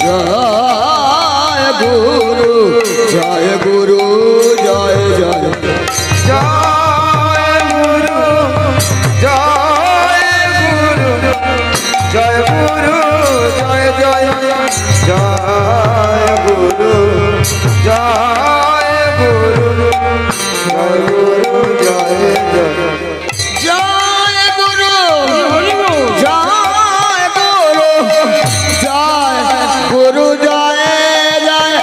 জয় গুরু জয় গুরু জয় জয় জয় গুরু জয় গুরু জয় গুরু জয় জয় জয় গুরু জয় গুরু জয় গুরু জয় জয় জয় গুরু জয় গুরু জয় গুরু জয় জয় জয়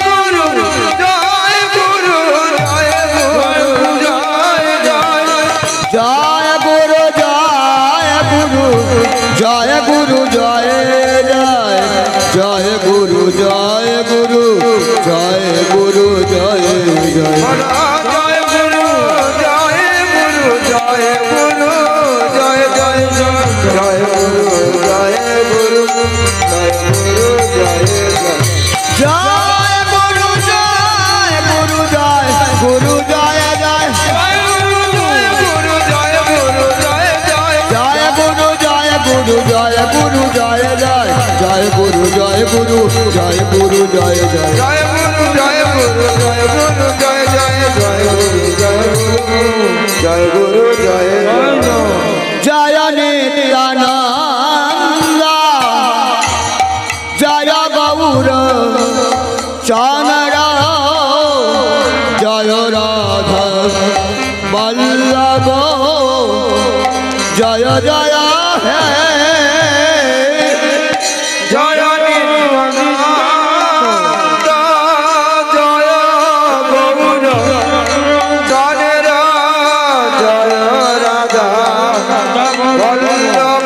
গুরু জয় গুরু জয় গুরু জয় জয় জয় গুরু জয় গুরু জয় গুরু জয় জয় জয় গুরু জয় গুরু জয় গুরু জয় জয় জয় গুরু জয় গুরু জয় গুরু জয় জয় জয় গুরু জয় গুরু জয় গুরু জয় জয় জয় গুরু জয় গুরু জয় গুরু জয় জয় জয় গুরু জয় গুরু জয় জয় জয় গুরু জয় গুরু জয় গুরু জয় জয় জয় গুরু জয় গুরু জয় গুরু জয় জয় জয় গুরু জয় গুরু জয় গুরু জয় জয় জয় গুরু জয় গুরু জয় গুরু জয় জয় জয় নিত্যানন্দ জয় গৌর চন্দ্র জয় রাধা বল্লভ জয় জয় হে জয় নিত্যানন্দ জয় গৌর চন্দ্র জয় রাধা বল্লভ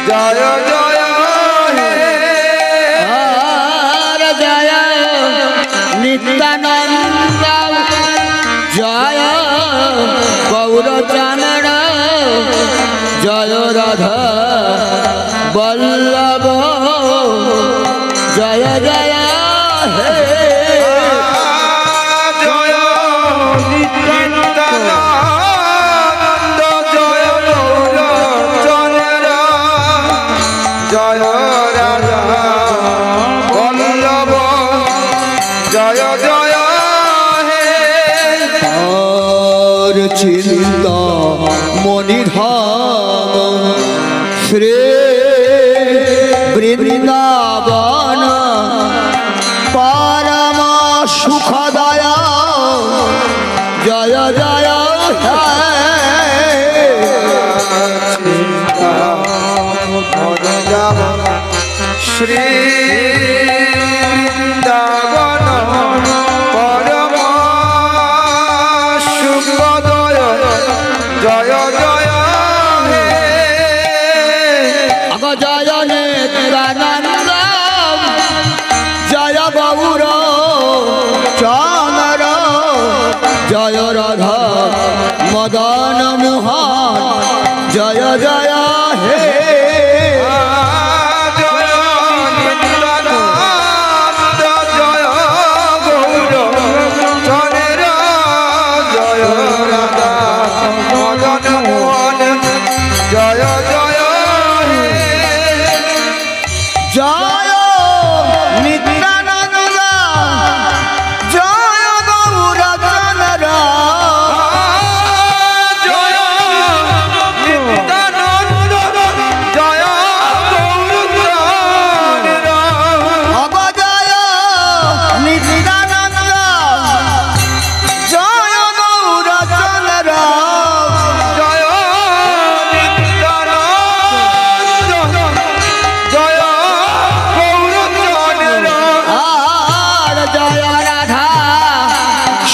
জয় জয় হে হর জয় নিত্যানন্দ জয় গৌরচন্দ্র জয় রাধা বল্লভ জয় জয় হে জয় নিত্যানন্দ জয় গৌর চন্দ্র জয় রাধা বল্লভ জয় জয় হে और चिंता मणिधाम श्री वृंदावन परम सुखदया जय जय हे শ্রী বৃন্দাবন পরম সুখদয় জয় জয় হে अग जय नित्यानंद जय गौर चंद्र जय राधा मदन मोहन जय जय हे জয় নিত্যানন্দ জয় গৌর চন্দ্র জয় রাধা মদন মোহন জয় জয় হে जय नित्यानंद जय गौर चंद्र জয় নিত্যানন্দ জয় গৌর চন্দ্র अब जय नित्यानंद जय गौर चंद्र জয় নিত্যানন্দ জয় গৌর চন্দ্র আর জয় রাধা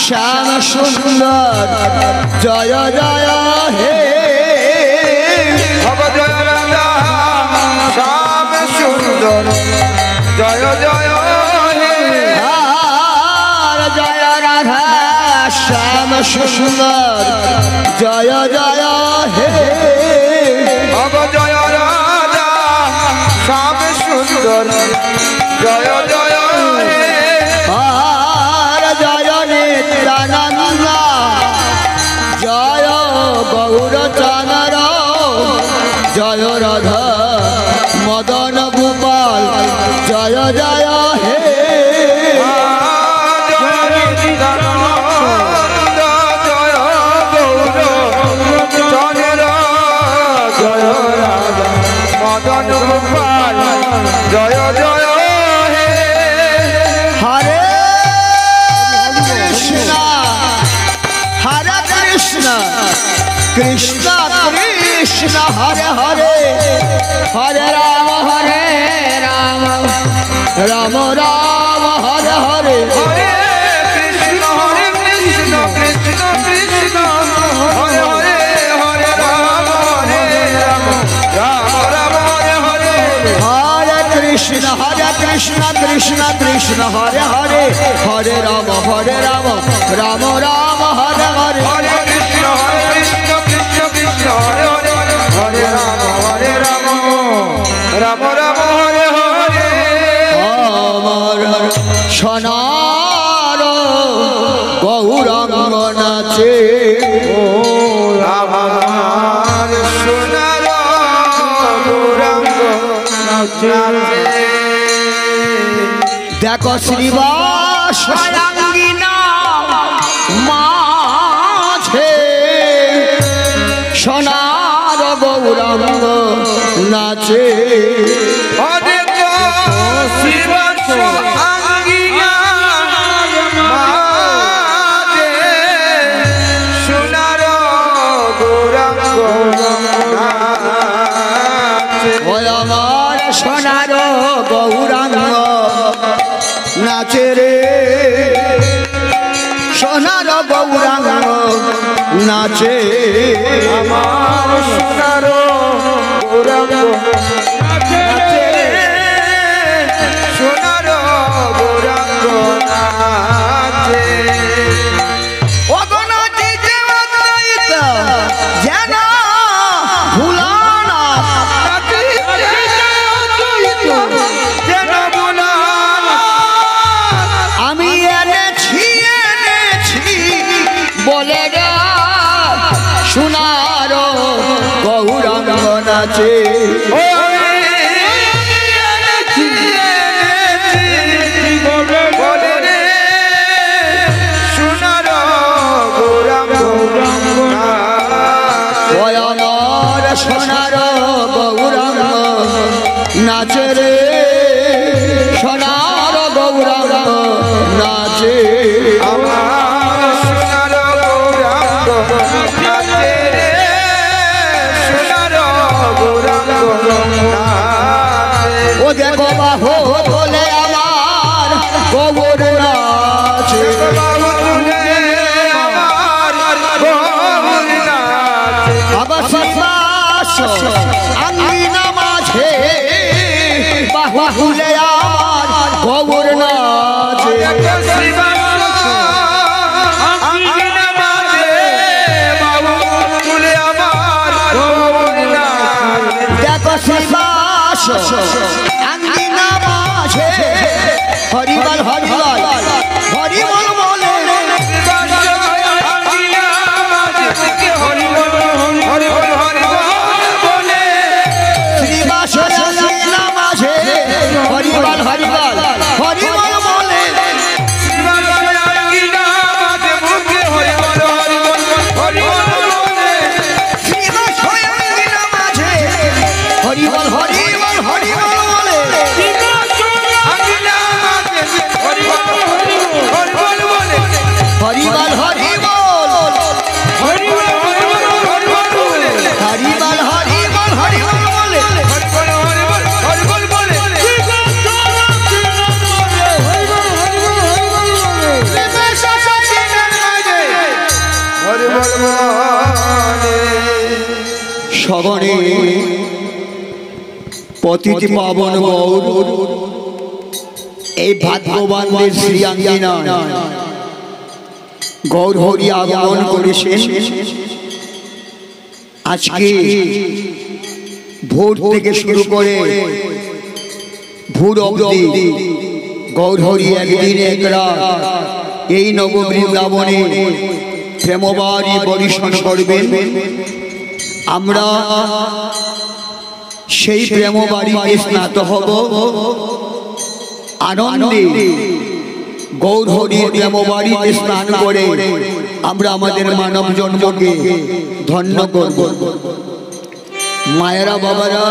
শ্যাম সুন্দর জয় জয় হে ভব জয় রাধা শ্যাম সুন্দর জয় জয় হে আর জয় রাধা শ্যাম সুন্দর জয় জয় হে ভব জয় রাধা শ্যাম সুন্দর জয় জয় হে আর জয় নিত্যানন্দ জয় গৌর চন্দ্র জয় রাধা মদন বুক জয় জয় হে মদন গোপাল জয় জয় হে হরে কৃষ্ণ হরে কৃষ্ণ কৃষ্ণ কৃষ্ণ হরে হরে হরে রাম রাম রাম হরে হরে হরে কৃষ্ণ কৃষ্ণ কৃষ্ণ হরে হরে হরে রাম রাম রাম হরে হরে হরে কৃষ্ণ কৃষ্ণ কৃষ্ণ হরে হরে হরে রাম রাম রাম হরে হরে হরে কৃষ্ণ কৃষ্ণ কৃষ্ণ হরে হরে হরে রাম রাম রাম হরে হরে আমার সোনার গৌরাঙ্গ নাচে আমার সোনার গৌরাঙ্গ নাচে দেখো শ্রীবাস মাঝে সোনার গৌরাঙ্গ নাচে হরে শিব আঙ্গিয়া মাঝে সোনার গৌরাঙ্গ নাচে ওই আমার সোনার গৌরাঙ্গ নাচে রে সোনার গৌরাঙ্গ নাচে আমার সোনার গৌরাঙ্গ নাচে সোনার গৌরাঙ্গ নাচে অগণতি যেন ভুলানা আমি এনেছি বলে রে সোনার গৌরাঙ্গ নাচে ওই আমার সোনার গৌরাঙ্গ নাচে রে সোনার গৌরাঙ্গ নাচে আমার সোনার গৌরাঙ্গ নাচে রে সোনার গৌরাঙ্গ নাচে ও দেখো বাহু বলে আমার গৌর নাচে আবার সবাস আঙ্গিনা মাঝে বাহু বলে আমার গৌর নাচে দেখো সবাস আঙ্গিনা মাঝে হরিবল হরিবল হরিবল বলে শ্রীবাস আঙ্গিনা মাঝে হরিবল হরিবল হরিবল বলে শ্রীবাস আঙ্গিনা মাঝে হরিবল হরিবল হরিবল বলে হরিবল হরিবল হরিবল হরিবল হরিবল বলে সগণে পতিত পাবন গৌর এই ভাগ্যবানদের শ্রীয়াঙ্গিনা গৌর হরি আগমন করেছেন। আজকে ভোর থেকে শুরু করে ভোর অবধি গৌর হরি একদিন এক রাত এই নববৃন্দাবনে প্রেমবাড়ি পরিশন করবেন। আমরা সেই প্রেমবাড়িতে স্নাত হব। আনন্দে গৌর হরির প্রেমবাড়িতে স্নান করে আমরা আমাদের মানব জন্মকে ধন্য করব। মায়েরা বাবারা,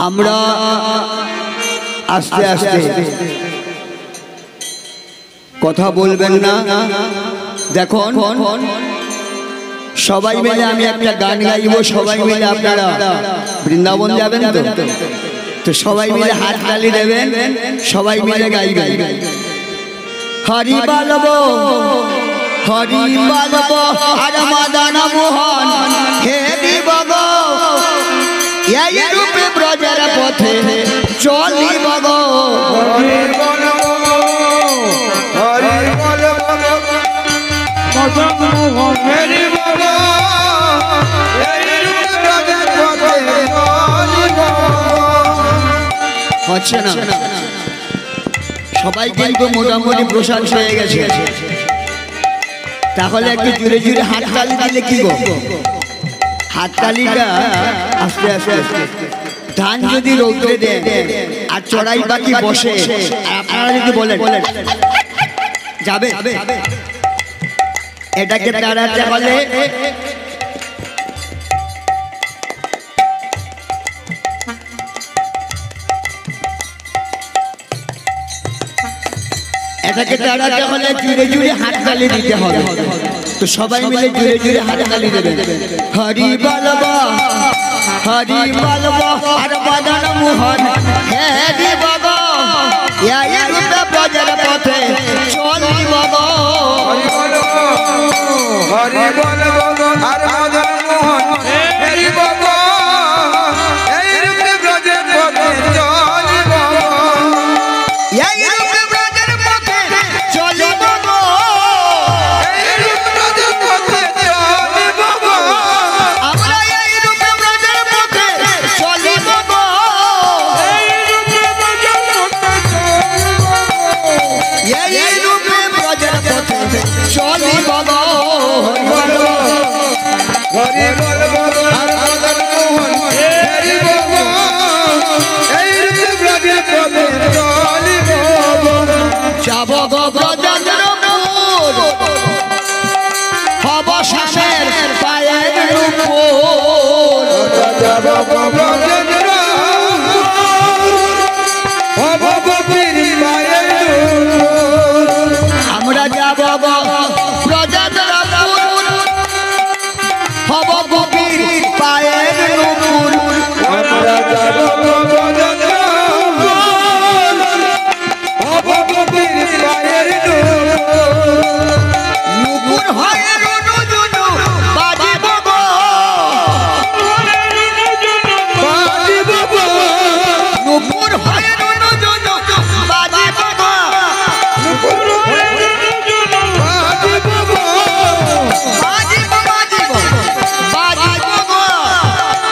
আমরা আস্তে আস্তে কথা বলবেন না। দেখুন সবাই মিলে আমি একটা গান গাইব, সবাই মিলে আপনারা বৃন্দাবন যাবেন তো, তো সবাই মিলে হাত তালি দেবেন, সবাই মিলে গাইবেন। হরি বলব হরি বলব আর মদন মোহন হে দিবগ, এই রূপে ব্রজের পথে চলিব গো। হরি বলব হরি বলব মদন মোহন হে দিবগ, এই রূপে ব্রজের পথে চলিব। হচ্ছে না? সবাই কিন্তু মোটামুটি প্রসাদ হয়ে গেছে, তাহলে একটু জুড়ে জুড়ে হাততালি দিলে কি গো? হাততালিটা আস্তে আস্তে আস্তে ধান যদি রৌদ্রে দেন আর চড়াই পাখি বসে, আর আপনারা যদি বলেন যাবে, এটাকে তাড়াতে হলে এটাকে তাড়াতে হলে জুড়ে জুড়ে হাততালি দিতে হবে। তো সবাই মিলে জুড়ে জুড়ে হাততালি দেবেন। হরি বলব হরি বলব আর মদন মোহন হে দিবগ, এই রূপে ব্রজের পথে চলিব গো। হরি বলব হরি বলব আর মদন মোহন হে দিবগ, এই রূপে ব্রজের পথে চলিব গো। এই রূপে ব্রজের পথে চলিব গো। এই রূপে ব্রজের পথে চলিব গো। আমরা এই রূপে ব্রজের পথে চলিব গো। এই রূপে ব্রজের পথে চলিব গো। হরি বলব আর মদন মোহন হে দিবগ, এই রূপে ব্রজের পথে চলিব গো। যাব গো ব্রজেন্দ্রপুর, হব শ্যামের পায়ের উপর। যাব গো ব্রজেন্দ্রপুর, হব গোপীর পায়ের উপর। আমরা যাব গো ব্রজেন্দ্রপুর, হব গোপীর পায়ের উপর। আমরা যাব গো ব্রজেন্দ্রপুর, হব গোপীর পায়ের উপর। নুপুর হয়ে রুনু জুনু বাজিব গো। বাজিব গো, নুপুর হয়ে রুনু জুনু বাজিব গো। বাজিব গো, বাজিব বাজিব বাজিব গো।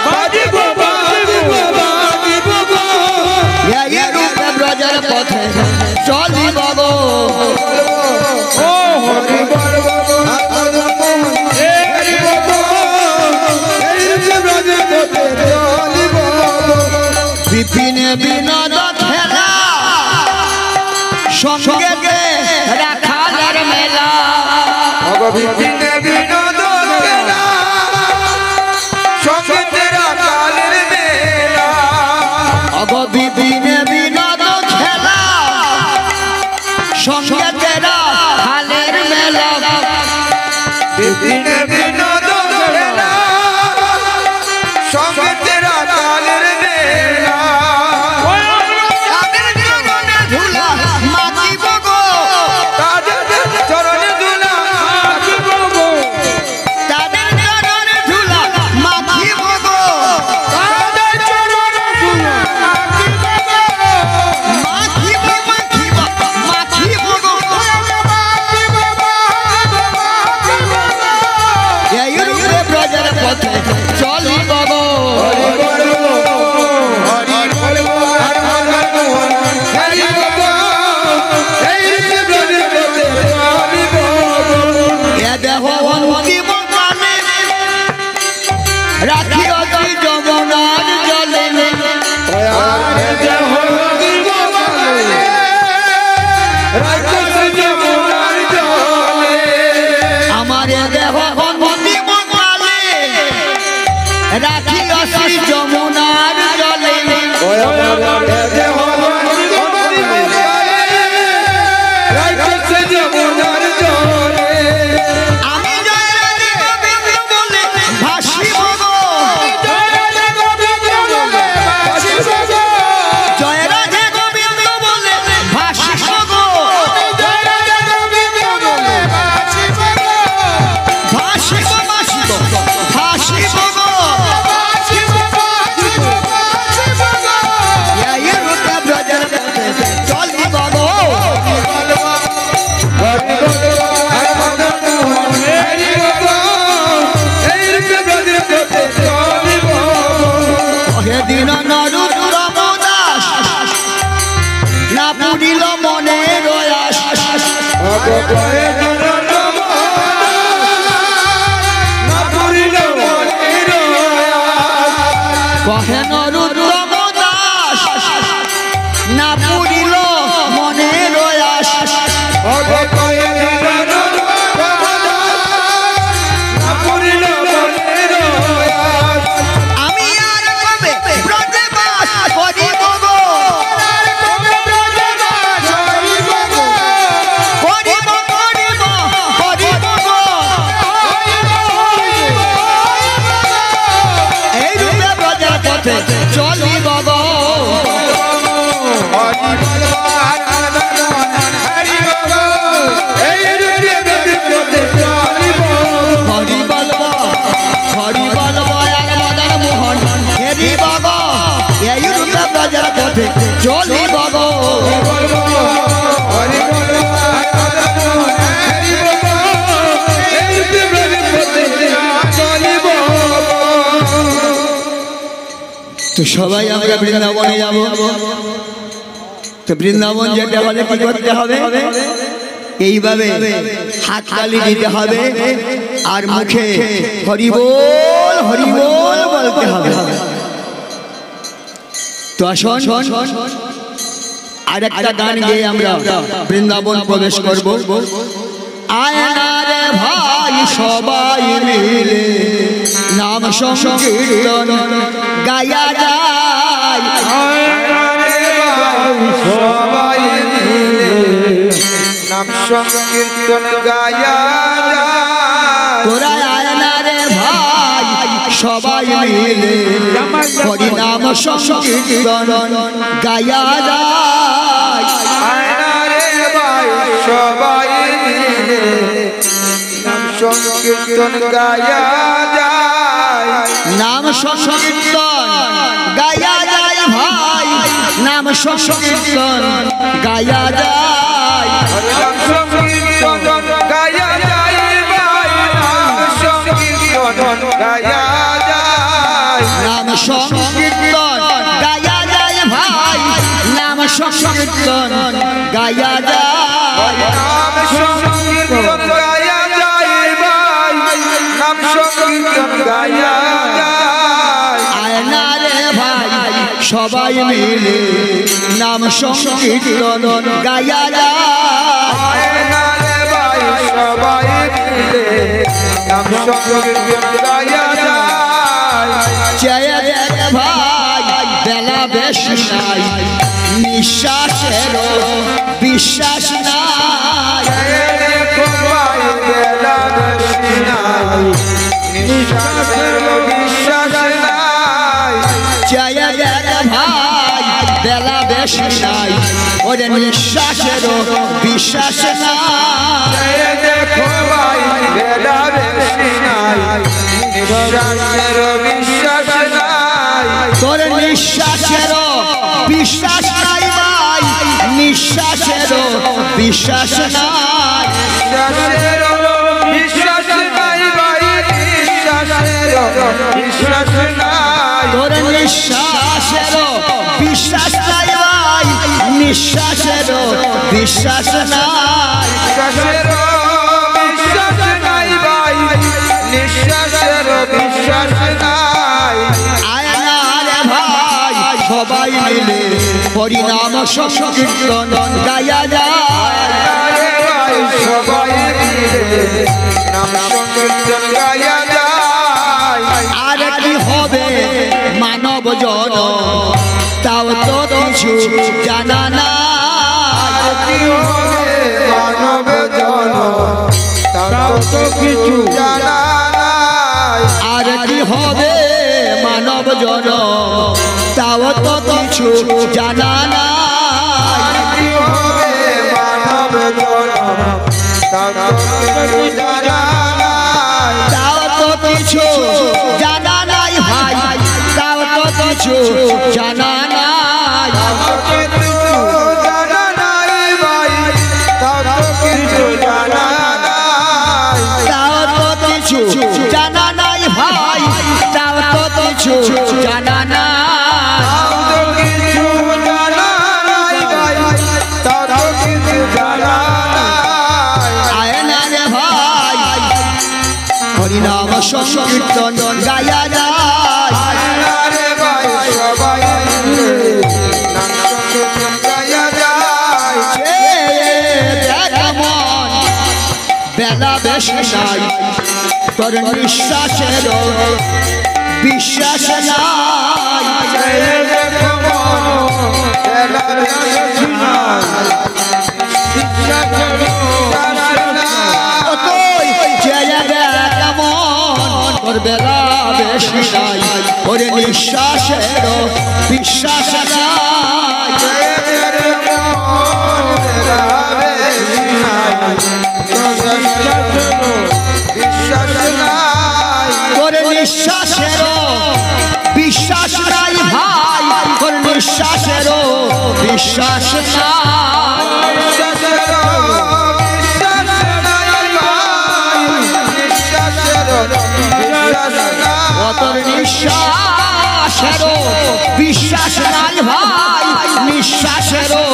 বাজিব বাজিব বাজিব গো। এই রূপে ব্রজের পথে চলিব গো। ও হরি বলব আর মদন মোহন হে দিবগ, এই রূপে ব্রজের পথে চলিব গো। বিপিনে বিনোদ খেলা, সঙ্গে রাখালের মেলা। বিপিনে বিনোদ খেলা, সঙ্গে তেরা কালের মেলা। অগ বিপিনে বিনোদ খেলা, সঙ্গে রাখালের মেলা। বিপিনে বিনোদ খেলা, সঙ্গে তেরা কালের মেলা। তাদের চরণে ধুলা মাখিব গো। তাদের চরণে ধুলা মাখিব গো। তাদের চরণে ধুলা মাখিব গো। তাদের চরণে ধুলা মাখিব গো। মাখিব মাখিব মাখিব গো। মাখিব, মাখিব, মাখিব, মাখিব গো। কহেন রুদ্রম দাস না পুরিল মনের আশ আমি আর কবে ব্রজে বাস করিব গো করিব করিব করিব গো এই রূপে ব্রজের পথে চলিব গো হরি বলব হরি বলব এক মদন মোহন হেরিব গো এই রূপে ব্রজের পথে চলিব গো তো সবাই আমরা বৃন্দাবনে যাব তো বৃন্দাবন যেতে হলে কি করতে হবে এইভাবে হাত তালি দিতে হবে আর মুখে হরি বল বলতে হবে তো আসুন আর একটা গান গেয়ে আমরা বৃন্দাবন প্রবেশ করব আয়না রে ভাই সবাই মিলে নাম সংকীর্তন গায়া যায় সবাই মিলে নাম সংকীর্তন গায়া যায় তোরা আয়না রে ভাই সবাই মিলে হরি নাম সংকীর্তন গায়া যায় আয়না রে ভাই সবাই মিলে নাম সংকীর্তন গায়া যায় নাম সংকীর্তন গায়া যায় ভাই নাম সংকীর্তন গায়া যায় নাম সংকীর্তন গায়া যায় ভাই নাম সংকীর্তন গায়া যায় নাম সংকীর্তন গায়া যায় ভাই নাম সংকীর্তন গায়া যায় নাম সংকীর্তন গায়া যায় ভাই নাম সংকীর্তন গায়া যায় আয়না রে ভাই সবাই মিলে নাম সংকীর্তন গায়া যায় আয়না রে ভাই সবাই মিলে নাম সংকীর্তন গায়া যায় জয় জয় ভাই বেলা বেশি নাই নিঃশ্বাসের বিশ্বাস নাই দেখো ভাই বেলা বেশি নাই নিঃশ্বাসের বিশ্বাস নাই জয় জয় ভাই বেলা বেশি নাই ওরে নিঃশ্বাসের বিশ্বাস নাই দেখো ভাই বেলা বেশি নাই নিঃশ্বাসের বিশ্বাস নাই তোর নিঃশ্বাসের বিশ্বাস নাই ভাই নিঃশ্বাসের বিশ্বাস নাই নিঃশ্বাসের বিশ্বাস নাই ভাই নিঃশ্বাসের বিশ্বাস নাই তোর নিঃশ্বাসের বিশ্বাস নাই ভাই নিঃশ্বাসের বিশ্বাস নাই নিঃশ্বাসের বিশ্বাস নাই ভাই নিঃশ্বাসের বিশ্বাস নাই আয়না রে ভাই সবাই মিলে হরি নাম সংকীর্তন গায়া যায় আরে ভাই সবাই মিলে নাম সংকীর্তন গায়া যায় আর কি হবে মানব জন তাও তো কিছু জানা না কি হবে মানব জন তার তো কিছু জানা নাই আর কি হবে মানব জন তাও তো কিছু জানা না কি হবে মানব জন তার তো কিছু জানা নাই তাও তো কিছু জানা নাই ভাই তাও তো কিছু জানা নাই কিছু জানা নাই ভাই তার তো কিছু জানা নাই তাও তো কিছু জানা নাই ভাই তাও তো কিছু জানা নাই তার তো কিছু জানা নাই ভাই তার তো কিছু জানা নাই সংকীর্তন গায়া যায় রে ভাই সবাই নাম সংকীর্তন গায়া যায় কেমন বেলা বেশি নাই তোর নিঃশ্বাসের বিশ্বাস নাই তোর বেলা বেশি নাই ওরে নিঃশ্বাসের বিশ্বাস নাই তোর নিঃশ্বাসের বিশ্বাস নাই ভাই তোর নিঃশ্বাসের বিশ্বাস নাই তোর নিঃশ্বাসেরও বিশ্বাস নাই ভাই নিঃশ্বাসেরও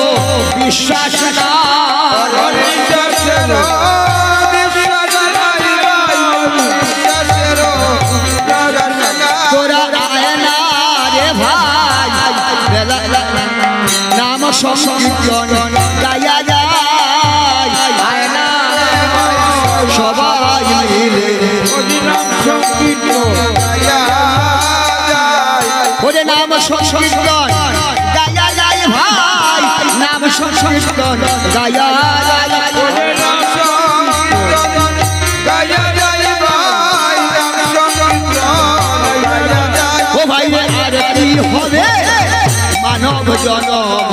বিশ্বাস তোরা আয় না রে ভাই নাম সংকীর্তন গায়া যায় আয় না সবাই মিলে ওরে নাম সংকীর্তন গায়া যায় ভাই নাম সংকীর্তন গায়া যায় ও ভাই আর কি হবে মানব জনম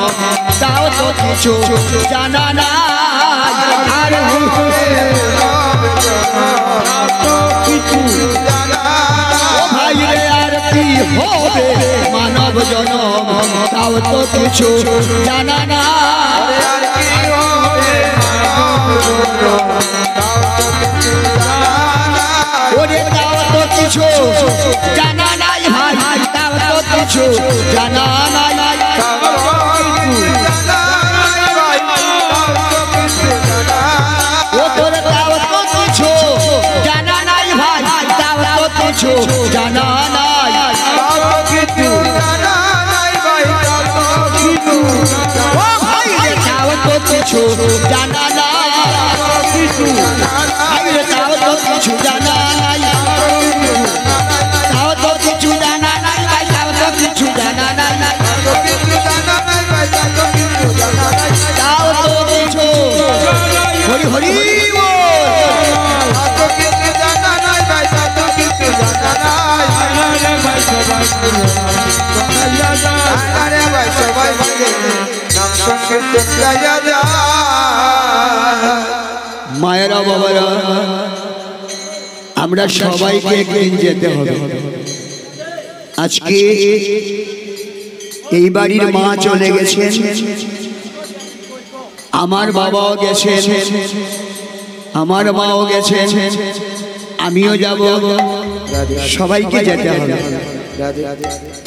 তাও তো কিছু জানা নাই আর ভাই আর কি হবে মানব জনম তাও তো কিছু জানা না ওরে তাও তো কিছু জানা নাই ভাই তাও তো কিছু জানা নাই ও তোর তাও তো কিছু জানা নাই ভাই তাও তো কিছু জানা নাই ও ভাই তাও তো কিছু জানা নাই ভাই তাও তো কিছু জানা নাই তাও তো কিছু জানা নাই ভাই তাও তো কিছু জানা নাই তাও তো কিছু হরি হরি মায়েরা বাবারা আমরা সবাইকে একদিন যেতে হবে আজকে এই বাড়ির মা চলে গেছেন আমার বাবাও গেছেন আমার মাও গেছেন আমিও যাব সবাইকে যেতে হবে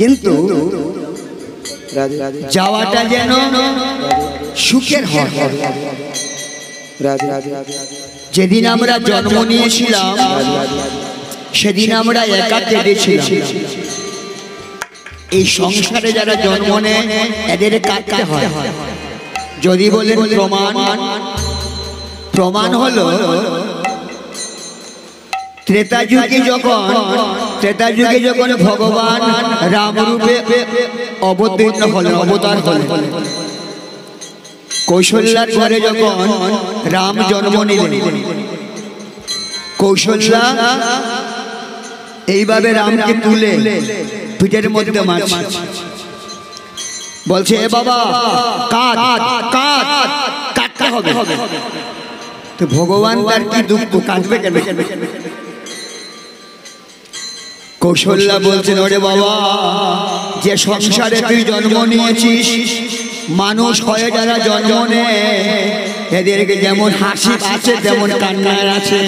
কিন্তু যাওয়াটা যেন সুখের হয় যেদিন আমরা জন্ম নিয়েছিলাম সেদিন আমরা একা কেঁদেছিলাম এই সংসারে যারা জন্ম নেয় এদের কাঁদতে হয় যদি বলেন প্রমাণ হলো ত্রেতা যুগে যখন ভগবান রাম রূপে অবতীর্ণ হলেন অবতার হলেন কৌশল্যার ঘরে যখন রাম জন্ম নিলেন কৌশল্যা এইভাবে রামকে তুলে পিঠের মধ্যে মারছে বলছে এ বাবা কাটতে হবে তো ভগবান তার কি দুঃখ কাটবে কেন কৌশল্যা বলছেন ওরে বাবা যে সংসারে তুই জন্ম নিয়েছিস মানুষ হয়ে যারা জন্ম নেয় এদেরকে যেমন হাসি আছে তেমন কান্না আছে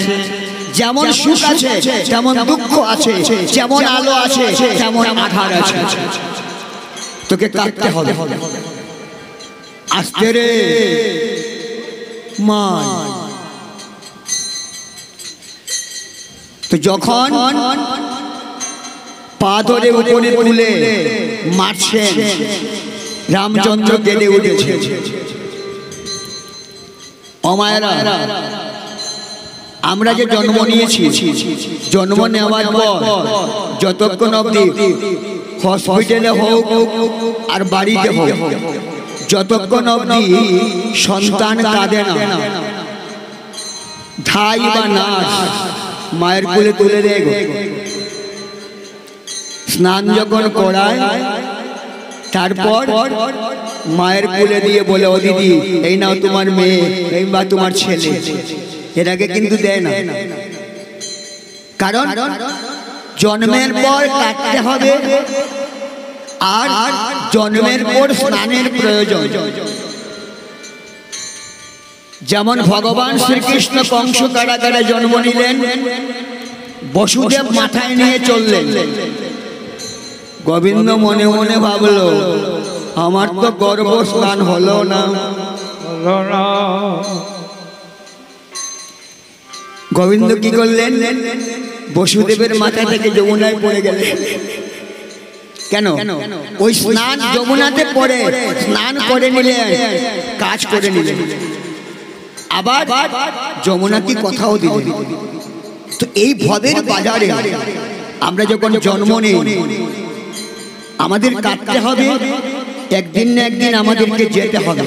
যেমন সুখ আছে তেমন দুঃখ আছে যেমন আলো আছে তেমন আধার আছে তোকে কাটতে হবে আস্তে রে মা তো যখন পা ধরে উপরে তুলে মারছেন, রামচন্দ্র কেঁদে উঠেছে। অমায়েরা, আমরা যে জন্ম নিয়েছি, জন্ম নেওয়ার পর যতক্ষণ অবধি হসপিটালে হোক আর বাড়িতে হোক, যতক্ষণ অবধি সন্তান কাঁদে না, ধাই বা নার্স মায়ের কোলে তুলে দেয়। স্নান যখন করায়, তারপর মায়ের কোলে দিয়ে বলে, ও দিদি এই নাও তোমার মেয়ে, এই বা তোমার ছেলে। এর আগে কিন্তু দেয় না, কারণ জন্মের পর কাটতে হবে আর জন্মের পর স্নানের প্রয়োজন। যেমন ভগবান শ্রীকৃষ্ণ কংস কারাগারে জন্ম নিলেন, বসুদেব মাথায় নিয়ে চললেন। গোবিন্দ মনে মনে ভাবলো, আমার তো গর্ভ স্নান হলো না। গোবিন্দ কি করলেন? বসুদেবের মাথা থেকে যমুনায় পড়ে গেলেন। কেন? ওই স্নান যমুনাতে পড়ে স্নান করে নিলেন, কাজ করে নিলেন, আবার যমুনা কি কথাও দিলেন। তো এই ভবের বাজারে আমরা যখন জন্ম নেই, আমাদের কাটতে হবে, একদিন না একদিন আমাদেরকে যেতে হবে।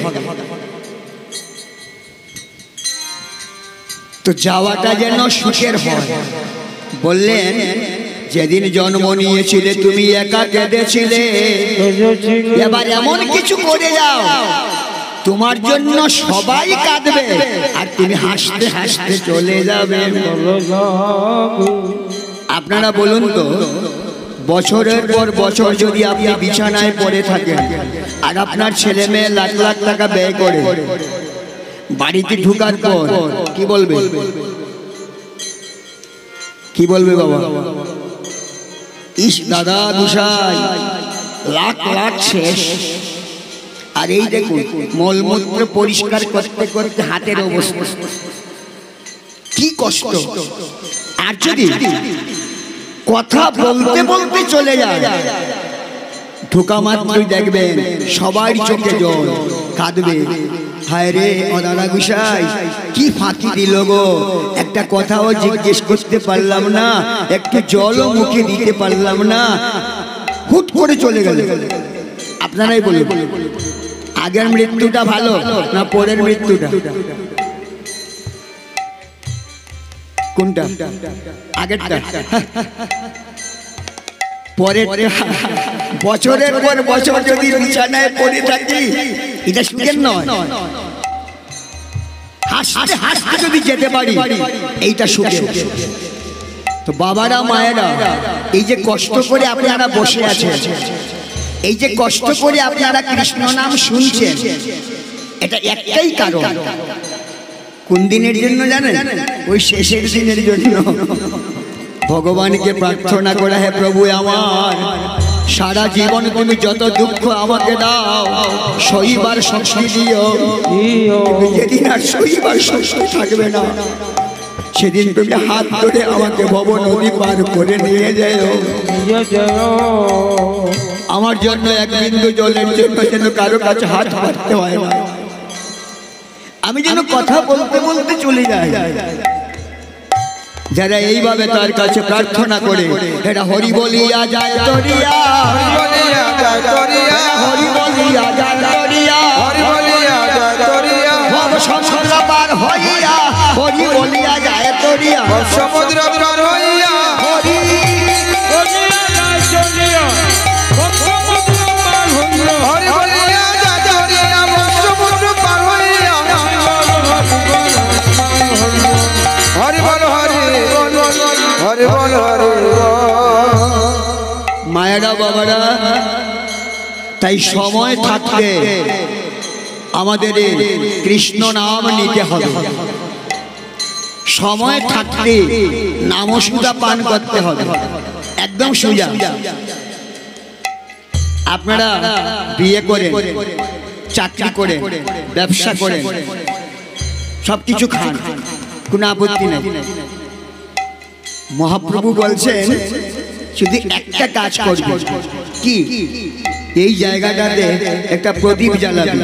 তো যাওয়াটা যেন সুখের হয়। বললেন, যেদিন জন্ম নিয়েছিলে তুমি একা কেঁদেছিলে, এবার এমন কিছু করে যাও তোমার জন্য সবাই কাঁদবে আর তুমি হাসতে হাসতে চলে যাবে। আপনারা বলুন তো, বছরের পর বছর যদি আপনি বিছানায় পড়ে থাকেন আর আপনার ছেলে মেয়ে লাখ লাখ টাকা ব্যয় করে, বাড়িতে ঢুকার পর কি বলবে? কি বলবে বাবা? ইস দাদা দুসাই, লাখ লাখ শেষ। আর এই দেখুন, মলমূত্র পরিষ্কার করতে করতে হাতের অবস্থা, কি কষ্ট। আর যদি কথা বলতে বলতে চলে যায়, ঢোকা মাত্রই দেখবেন সবাই চোখে জল, কাঁদবে। হায় রে ও দাদা গুসাই, কি ফাঁকি দিল গো, একটা কথাও জিজ্ঞেস করতে পারলাম না, একটু জলও মুখে দিতে পারলাম না, হুট করে চলে গেল। আপনারাই বলুন, আগের মৃত্যুটা ভালো না পরের মৃত্যুটা? কোনটা? আগেরটা। পরের বছরের পর বছর যদি বিছানায় পড়ে থাকি, এটা সুখের নয়। হাসতে হাসতে যদি যেতে পারি, এইটা সুখের। তো বাবারা মায়েরা, এই যে কষ্ট করে আপনারা বসে আছেন, এই যে কষ্ট করে আপনারা কৃষ্ণ নাম শুনছেন, এটা একটাই কারণ। কোন দিনের জন্য জানেন? ওই শেষের দিনের জন্য। ভগবানকে প্রার্থনা করা, হে প্রভু আমার সারা জীবন তুমি যত দুঃখ আমাকে দাও, সইবার শক্তি দিও। যেদিন আর সইবার শক্তি থাকবে না, সেদিন তুমি হাত ধরে আমাকে ভব নদী পার করে নিয়ে যাও। আমার জন্য এক বিন্দু জলের জন্য যেন কারো কাছে হাত পাততে হয় না, আমি যেন কথা বলতে বলতে চলে যাই। যারা এইভাবে তার কাছে প্রার্থনা করে, এরা হরি বলিয়া যায় তরিয়া, হরি বলিয়া যায় তরিয়া, হরি বলিয়া যায় তরিয়া, হরি বলিয়া যায় তরিয়া, ভব সমুদ্র পার হইয়া, হরি বলিয়া যায় তরিয়া, ভব সমুদ্র পার হইয়া, হরি বলিয়া যায় তরিয়া, ভব সমুদ্র পার হইয়া, হরি বলিয়া যায় তরিয়া, ভব সমুদ্র পার হইয়া, হরি বল হরি বল, হরি বল হরি বল। মায়েরা বাবারা, তাই সময় থাকতে আমাদের কৃষ্ণ নাম নিতে হবে। সময় থাকতে নাম সুধা পান করতে হবে, একদম সোজা। আপনারা বিয়ে করে, চাকরি করে, ব্যবসা করে, সবকিছু খান, কোনো আপত্তি নেই। মহাপ্রভু বলছেন শুধু একটা কাজ করবে, কি? এই জায়গাটাতে একটা প্রদীপ জ্বালাবে,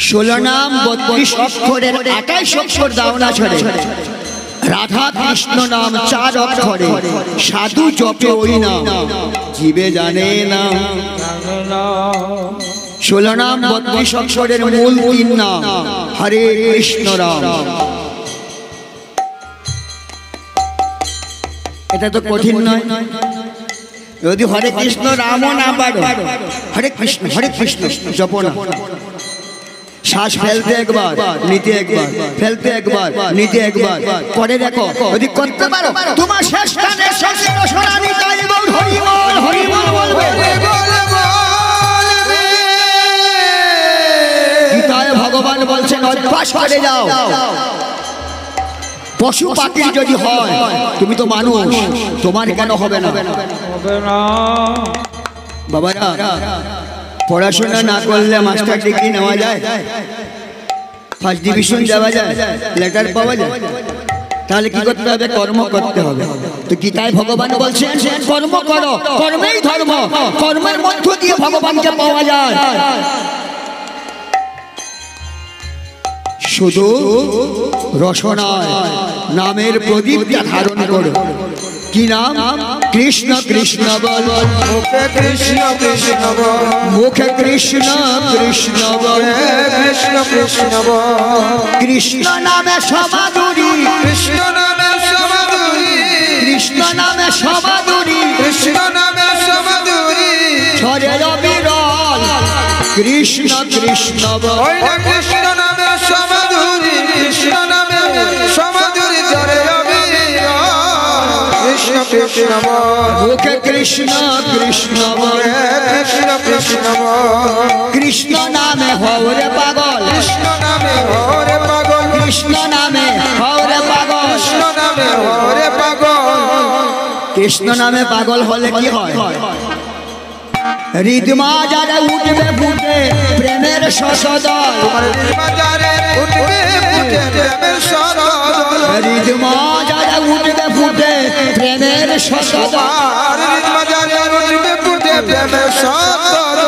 16 নাম 32 অক্ষরের 28 অক্ষর দাও না ছড়ে, রাধা কৃষ্ণ নাম 4 অক্ষরে, সাধু জপে ওই নাম, জীবে জানে না। 16 নাম 32 অক্ষরের মূল 3 নাম, হরে কৃষ্ণ রাম। এটা তো কঠিন নয়। যদি হরে কৃষ্ণ রামও না পারো, হরে কৃষ্ণ জপ না। শ্বাস ফেলতে একবার, নিতে একবার, ফেলতে একবার, নিতে একবার, করে দেখো। যদি করতে পারো, তোমার শেষ কানে সোনালি তাই বল, হরি বল, হরি বল বলবে। গীতায় ভগবান বলছেন অভ্যাস করে যাও। পশু পাখি যদি হয়, তুমি তো মানুষ, তোমার কেন হবে না? বাবারা, পড়াশোনা না করলে মাস্টার ডিগ্রি নেওয়া যায়, ফার্স্ট ডিভিশন দেওয়া যায়, লেটার পাওয়া যায়? তাহলে কি করতে হবে? কর্ম করতে হবে। তো গীতায় ভগবান বলছেন কর্ম করো, কর্মেই ধর্ম, কর্মের মধ্য দিয়ে ভগবানকে পাওয়া যায়। শুধু রসনায় নামের প্রদীপটা ধারণ করো। কি নাম? কৃষ্ণ কৃষ্ণ বল, মুখে কৃষ্ণ কৃষ্ণ বল, মুখে কৃষ্ণ কৃষ্ণ বল, কৃষ্ণ কৃষ্ণ বল। কৃষ্ণ নামে সমাধুরী, কৃষ্ণ নামে সমাধুরী, কৃষ্ণ নামে সমাধুরী, কৃষ্ণ নামে সমাধুরী, ছড়ে অবিরল। কৃষ্ণ কৃষ্ণ বল, ওই না কৃষ্ণ নামে সমাধুরী, কৃষ্ণ নামে সমাধুরী ঝরে অবিরল। কৃষ্ণ কৃষ্ণ বল, মুখে কৃষ্ণ কৃষ্ণ বল, কৃষ্ণ কৃষ্ণ বল। কৃষ্ণ নামে হওরে পাগল, কৃষ্ণ নামে হরে পাগল, কৃষ্ণ নামে হওরে পাগল, কৃষ্ণ নামে হরে পাগল। কৃষ্ণ নামে পাগল হলে কি হয়? হৃদমা যারা উঠবে ফুটে প্রেমের শশদল, বাজারে উঠবে ফুটে প্রেমের সরদল, হৃদমা যারা উঠবে ফুটে প্রেমের শশদল, বাজারে উঠবে ফুটে প্রেমের সরদল।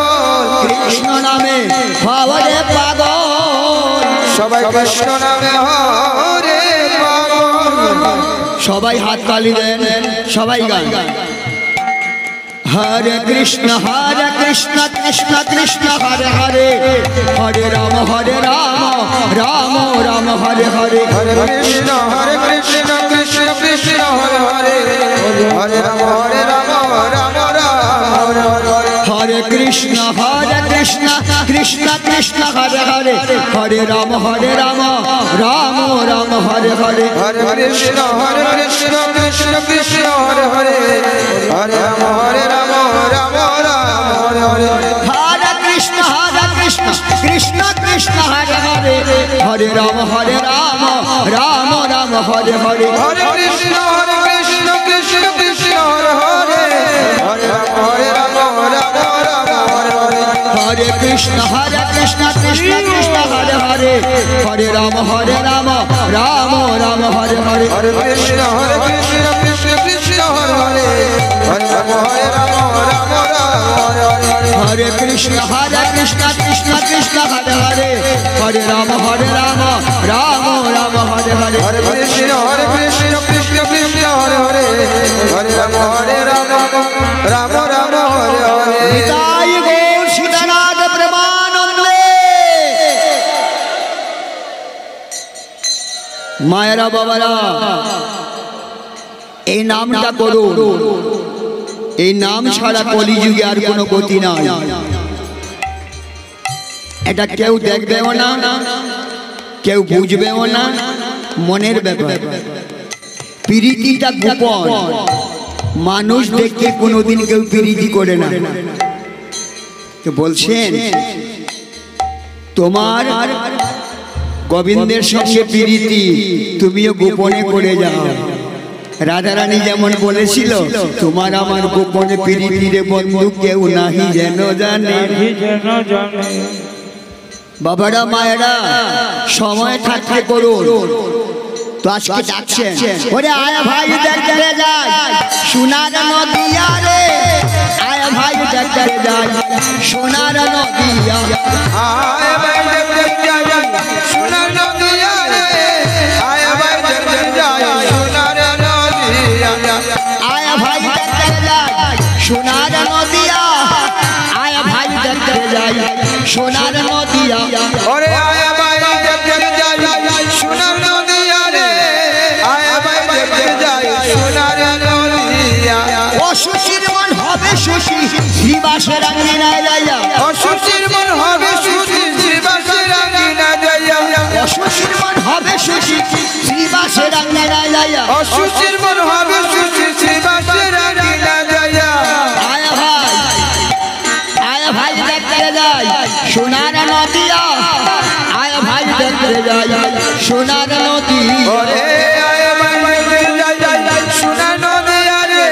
কৃষ্ণ নামে হওরে পাগল। সবাই কৃষ্ণ নামে হরে পাগল। সবাই হাত তালি দেন, সবাই গান। হরে কৃষ্ণ কৃষ্ণ কৃষ্ণ হরে হরে, হরে রাম রাম রাম হরে হরে, হরে কৃষ্ণ কৃষ্ণ কৃষ্ণ হরে হরে, হরে রাম রাম রাম হরে হরে। হরে কৃষ্ণ কৃষ্ণ কৃষ্ণ হরে হরে, হরে রাম রাম রাম হরে হরে, হরে কৃষ্ণ কৃষ্ণ কৃষ্ণ হরে হরে, হরে রাম রাম রাম হরে হরে। হরে কৃষ্ণ কৃষ্ণ কৃষ্ণ হরে হরে, হরে রাম রাম রাম হরে হরে, হরে কৃষ্ণ কৃষ্ণ কৃষ্ণ হরে হরে, হরে রাম রাম রাম হরে হরে। হরে কৃষ্ণ কৃষ্ণ কৃষ্ণ হরে হরে, হরে রাম রাম রাম হরে হরে, হরে কৃষ্ণ কৃষ্ণ কৃষ্ণ হরে হরে, হরে রাম রাম হরে হরে। হরে কৃষ্ণ কৃষ্ণ কৃষ্ণ হরে হরে, হরে রাম রাম রাম হরে হরে, হরে কৃষ্ণ কৃষ্ণ কৃষ্ণ হরে হরে, হরে রাম রাম রাম হরে হরে। নিতাই গৌর সীতানাথ প্রেমানন্দে। মায়েরা বাবারা, এই নামটা করুন। এই নাম ছাড়া কলিযুগে আর কোনো গতি নাই। এটা কেউ দেখবেও না, কেউ বুঝবেও না, মনের ব্যাপার। প্রীতিটা গোপন, মানুষ দেখে কোনোদিন কেউ প্রীতি করে না। তো বলছেন তোমার গোবিন্দের সঙ্গে প্রীতি তুমিও গোপনে করে যাও। রাধারানী যেমন বলেছিল, তোমার আমার গোপনে প্রীতি রে বন্ধু কেউ নাহি যেন জানে। বাবারা মায়েরা, সময় থাকতে করুন। তো আজকে ডাকছেন ওরে আয় ভাই দেখতে যাই সোনার নদিয়া রে আয় ভাই দেখতে যাই সোনার নদিয়া আয় ভাই দেখতে যাই সোনার নদিয়া রে আয় ভাই দেখতে যাই সোনার নদিয়া আয় ভাই দেখতে যাই সোনার নদিয়া আয় ভাই দেখতে যাই সোনার নদিয়া ওরে আয় ভাই দেখতে যাই সোনার নদিয়া রে আয় ভাই দেখতে যাই সোনার নদিয়া অসুচির মন হবে সুশি শ্রীবাসের আঙ্গিনায় যাইয়া অসুচির মন হবে সুশি শ্রীবাসের আঙ্গিনায় যাইয়া অসুচির মন হবে সুশি শ্রীবাসের আঙ্গিনায় যাইয়া অসুচির মন হবে সুশি শ্রীবাসের আঙ্গিনায় যাইয়া আয় ভাই দেখতে যাই সোনার নদিয়া আয় ভাই দেখতে যাই সোনার নদী ওরে আয় ভাই দেখতে যাই সোনার নদিয়া রে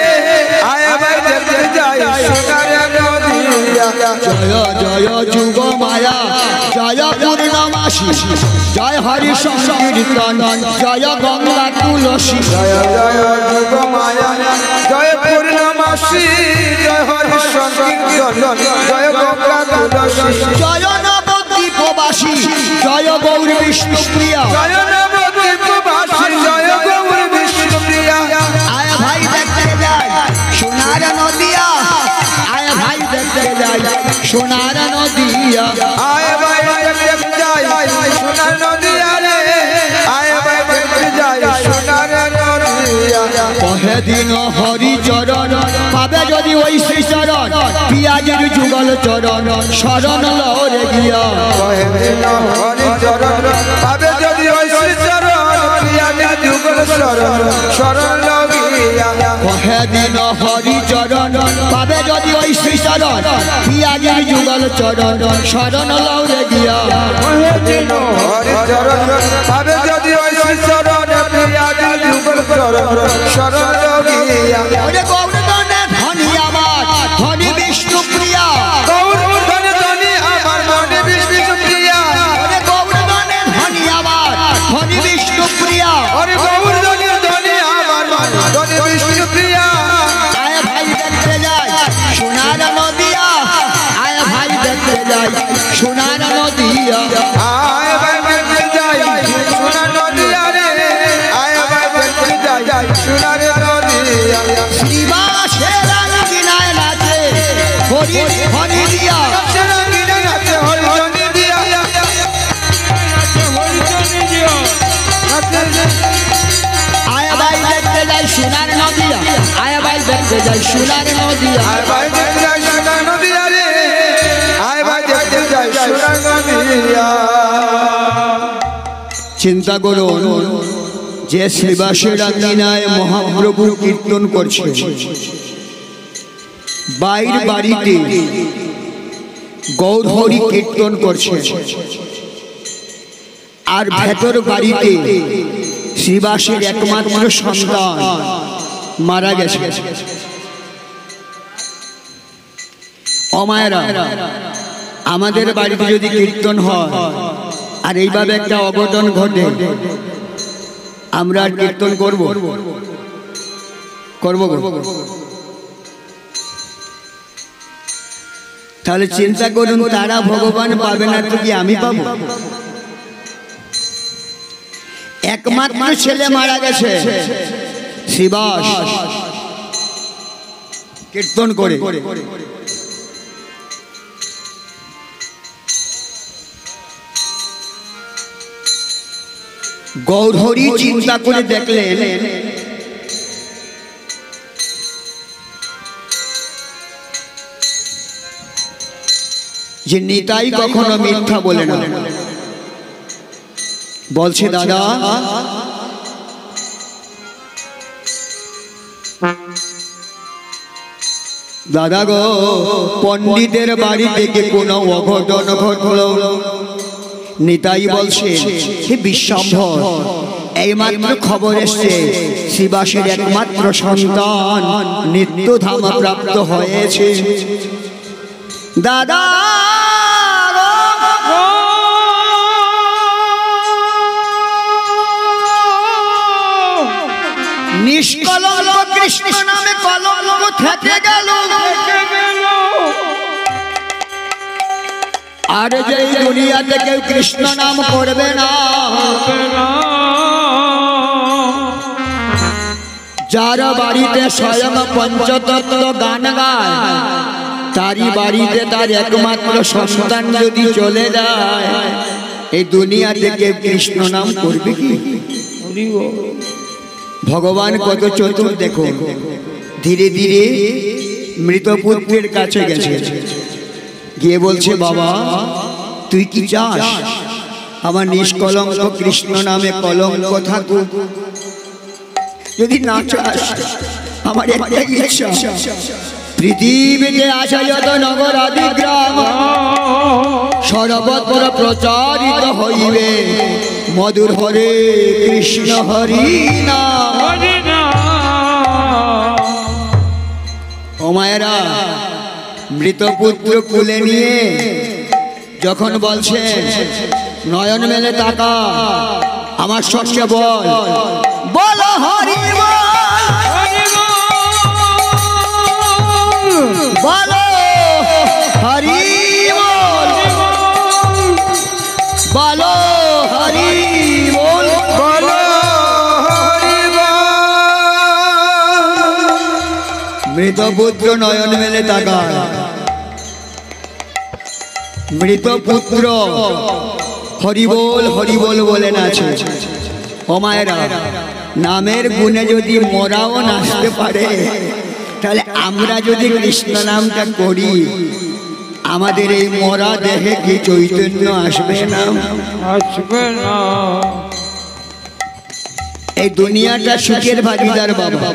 আয় ভাই দেখতে যাই সোনার নদিয়া জয় জয় যুগ মায়া জয় পূর্ণমাসী জয় হরি সংকীর্তন জয় গঙ্গা তুলসী জয় জয় যুগ মায়া জয় পূর্ণমাসী জয় হরি সংকীর্তন জয় গঙ্গা তুলসী জয় নবদ্বীপবাসী জয় গৌর বিষ্ণুপ্রিয়া জয় নবদ্বীপবাসী জয় গৌর বিষ্ণুপ্রিয়া আয় ভাই দেখতে যাই সোনার নদিয়া আয় ভাই দেখতে যাই সোনার নদিয়া আয় ভাই দেখতে যাই সোনার নদিয়া রে আয় ভাই দেখতে যাই সোনার নদিয়া কহে দিন হরি চরণ পাবে যদি ওই শ্রী চরণ পিয়াজের যুগল চরণ শরণ লরে গিয়া কহে দিন হরি চরণ পাবে যদি ওই শ্রী চরণ পিয়াজের যুগল চরণ শরণ লগিয়া কহে দিন হরি চরণ পাবে যদি ওই শ্রী চরণ পিয়াজের যুগল চরণ শরণ লরে গিয়া কহে দিন হরি চরণ পাবে যদি ওই শ্রী চরণ পিয়াজের যুগল চরণ শরণ লগিয়া ওরে গৌরধনে ধনী আমার ধনী বিষ্ণুপ্রিয়া গৌরধনে ধনী আমার ধনী বিষ্ণুপ্রিয়া ওরে গৌরধনে ধনী আমার ধনী বিষ্ণুপ্রিয়া ওরে গৌরধনে ধনী আমার ধনী বিষ্ণুপ্রিয়া আয় ভাই দেখতে যাই সোনার নদিয়া আয় ভাই দেখতে যাই সোনার নদিয়া আয় ভাই দেখতে যাই সোনার নদিয়া রে আয় ভাই দেখতে যাই সোনার নদিয়া শ্রীবাসের আঙ্গিনায় নাচে হরি হরি দিয়া রঙ্গিনা নাচে হরিজনি দিয়া আয় ভাই দেখতে যাই সোনার নদিয়া আয় ভাই দেখতে যাই সোনার নদিয়া আয় ভাই দেখতে যাই সোনার নদিয়া রে আয় ভাই দেখতে যাই সোনার নদিয়া চিন্তা করুন যে শ্রীবাসের আঙ্গিনায় মহাপ্রভু কীর্তন করছে বাইর বাড়িতে গৌরহরি কীর্তন করছে আর ভেতর বাড়িতে শ্রীবাসের একমাত্র সন্তান মারা গেছে। অমায়েরা আমাদের বাড়িতে যদি কীর্তন হয় আর এইভাবে একটা অঘটন ঘটে আমরা আর কীর্তন করব তাহলে চিন্তা করুন তারা ভগবান পাবে না তো কি আমি পাবো? একমাত্র ছেলে মারা গেছে শ্রীবাস কীর্তন করে। গৌরহরি চিন্তা করে দেখলেন যে নিতাই কখনো মিথ্যা বলে না। বলছে দাদা দাদা গো পণ্ডিতের বাড়ি থেকে কোনো অঘটন ঘটলো? নিতাই বলছে হে বিশ্বম্ভর এইমাত্র খবর এসছে শ্রীবাসের একমাত্র সন্তান নিত্যধাম প্রাপ্ত হয়েছে। দাদা নিষ্কলঙ্ক কৃষ্ণ নামে কলঙ্ক থেকে গেল। আর যে দুনিয়াতে কেউ কৃষ্ণ নাম করবে না, যার বাড়িতে স্বয়ং পঞ্চতত্ত্ব গান গায়, তারই বাড়িতে তার একমাত্র সন্তান যদি চলে যায়, এই দুনিয়া থেকে কৃষ্ণ নাম করবে কি? ভগবান কত চতুর দেখো, ধীরে ধীরে মৃত পুত্রের কাছে গেছে, গিয়ে বলছে, বাবা তুই কি চাস আমার নিষ্কলঙ্ক কৃষ্ণ নামে কলঙ্ক থাকুক? যদি না চাস, আমার একটাই ইচ্ছা, পৃথিবীতে আসা যত নগর আদি গ্রাম সর্বত্র প্রচারিত হইবে মধুর হরে কৃষ্ণ হরি নাম। ও মায়েরা, মৃত পুত্র কুলে নিয়ে যখন বলছেন, নয়ন মেলে তাকা, আমার সঙ্গে বল, বলো হরি বলো হরি বল, বলো হরি বল, বলো হরি বল। মৃত পুত্র নয়ন মেলে তাকায়, মৃত পুত্র হরিবোল হরিবোল বলে নাচে। ও মায়েরা, নামের গুণে যদি মরাও নাচতে পারে, তাহলে আমরা যদি কৃষ্ণ নামটা করি, আমাদের এই মরা দেহে কি চৈতন্য আসবে না? আসবে না। এই দুনিয়াটা সুখের ভাগিদার বাবা।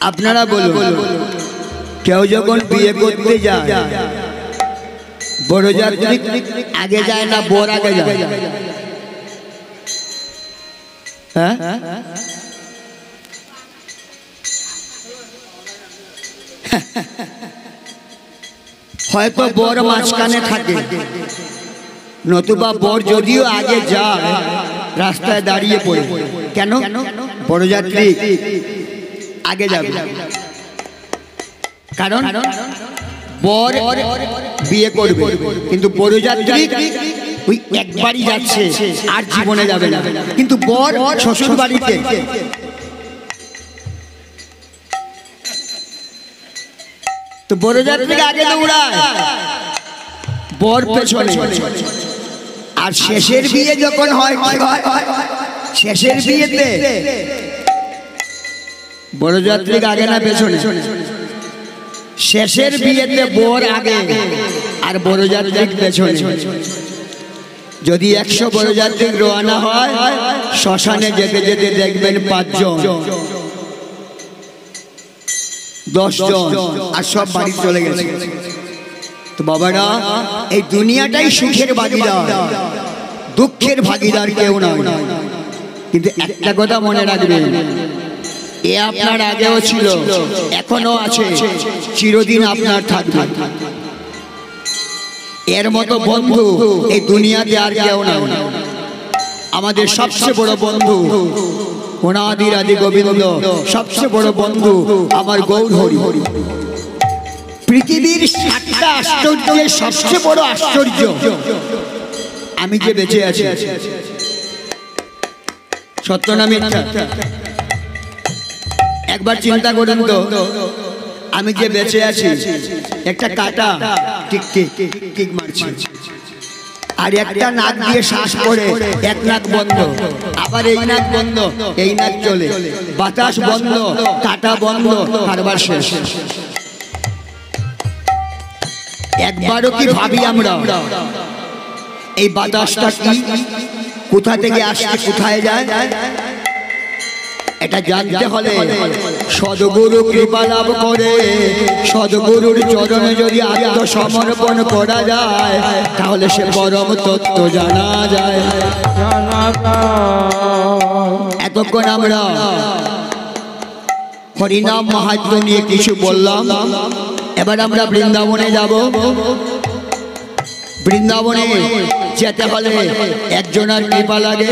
আপনারা বলুন, কেউ যখন বিয়ে করতে যায়, বরযাত্রী আগে যায় না বর আগে যায়? হ্যাঁ, হয়তো বর মাঝখানে থাকে, নতুবা বর যদিও আগে যায়, রাস্তায় দাঁড়িয়ে পড়ে। কেন? বরযাত্রী আগে যাবে, কারণ বর বিয়ে করবে, কিন্তু বরযাত্রী ওই একবারই যাচ্ছে, আর জীবনে যাবে না। কিন্তু বর শ্বশুর বাড়িতে, তো বরযাত্রীকে আগে দৌড়ায়, বর পেছনে। আর শেষের বিয়ে যখন হয়, শেষের বিয়েতে বরযাত্রীকে আগে না পেছনে? শেষের বিয়েতে বর আগে আর বরযাত্রী পেছনে। যদি 100 বরযাত্রী রওনা হয়, শ্মশানে যেতে যেতে দেখবেন 5 জন 10 জন, আর সব বাড়ি চলে গেছে। তো বাবারা, এই দুনিয়াটাই সুখের ভাগিদার, দুঃখের ভাগিদার কেউ না। কিন্তু একটা কথা মনে রাখবেন, এ আপনার আগেও ছিল, এখনো আছে, চিরদিন আপনার থাকবে। এর মতো বন্ধু এই দুনিয়াতে আর কেউ না। আমাদের সবচেয়ে বড় বন্ধু অনাদির আদি গোবিন্দ, সবচেয়ে বড় বন্ধু আমার গৌর হরি। পৃথিবীর 7টা আশ্চর্যের সবচেয়ে বড় আশ্চর্য আমি যে বেঁচে আছি। সত্য না মিথ্যা? একবার চিন্তা করুন তো, আমি যে বেঁচে আছি, একটা কাঁটা টিক টিক টিক মারছে, আর একটা নাক দিয়ে শ্বাস করে, এক নাক বন্ধ, আবার এই নাক বন্ধ, এই নাক চলে, বাতাস বন্ধ, কাঁটা বন্ধ, কারবার শেষ। একবারও কি ভাবি আমরা এই বাতাসটা কি, কোথা থেকে আসছে, কোথায় যায়? এটা জানতে হলে সদ্গুরু কৃপা লাভ করে, সদ্গুরুর চরণে যদি আত্মসমর্পণ করা যায়, তাহলে সে পরম তত্ত্ব জানা যায়। এতক্ষণ আমরা হরিনাম মাহাত্ম্য নিয়ে কিছু বললাম, এবার আমরা বৃন্দাবনে যাব। বৃন্দাবনে যেতে হলে একজনের কৃপা লাগে,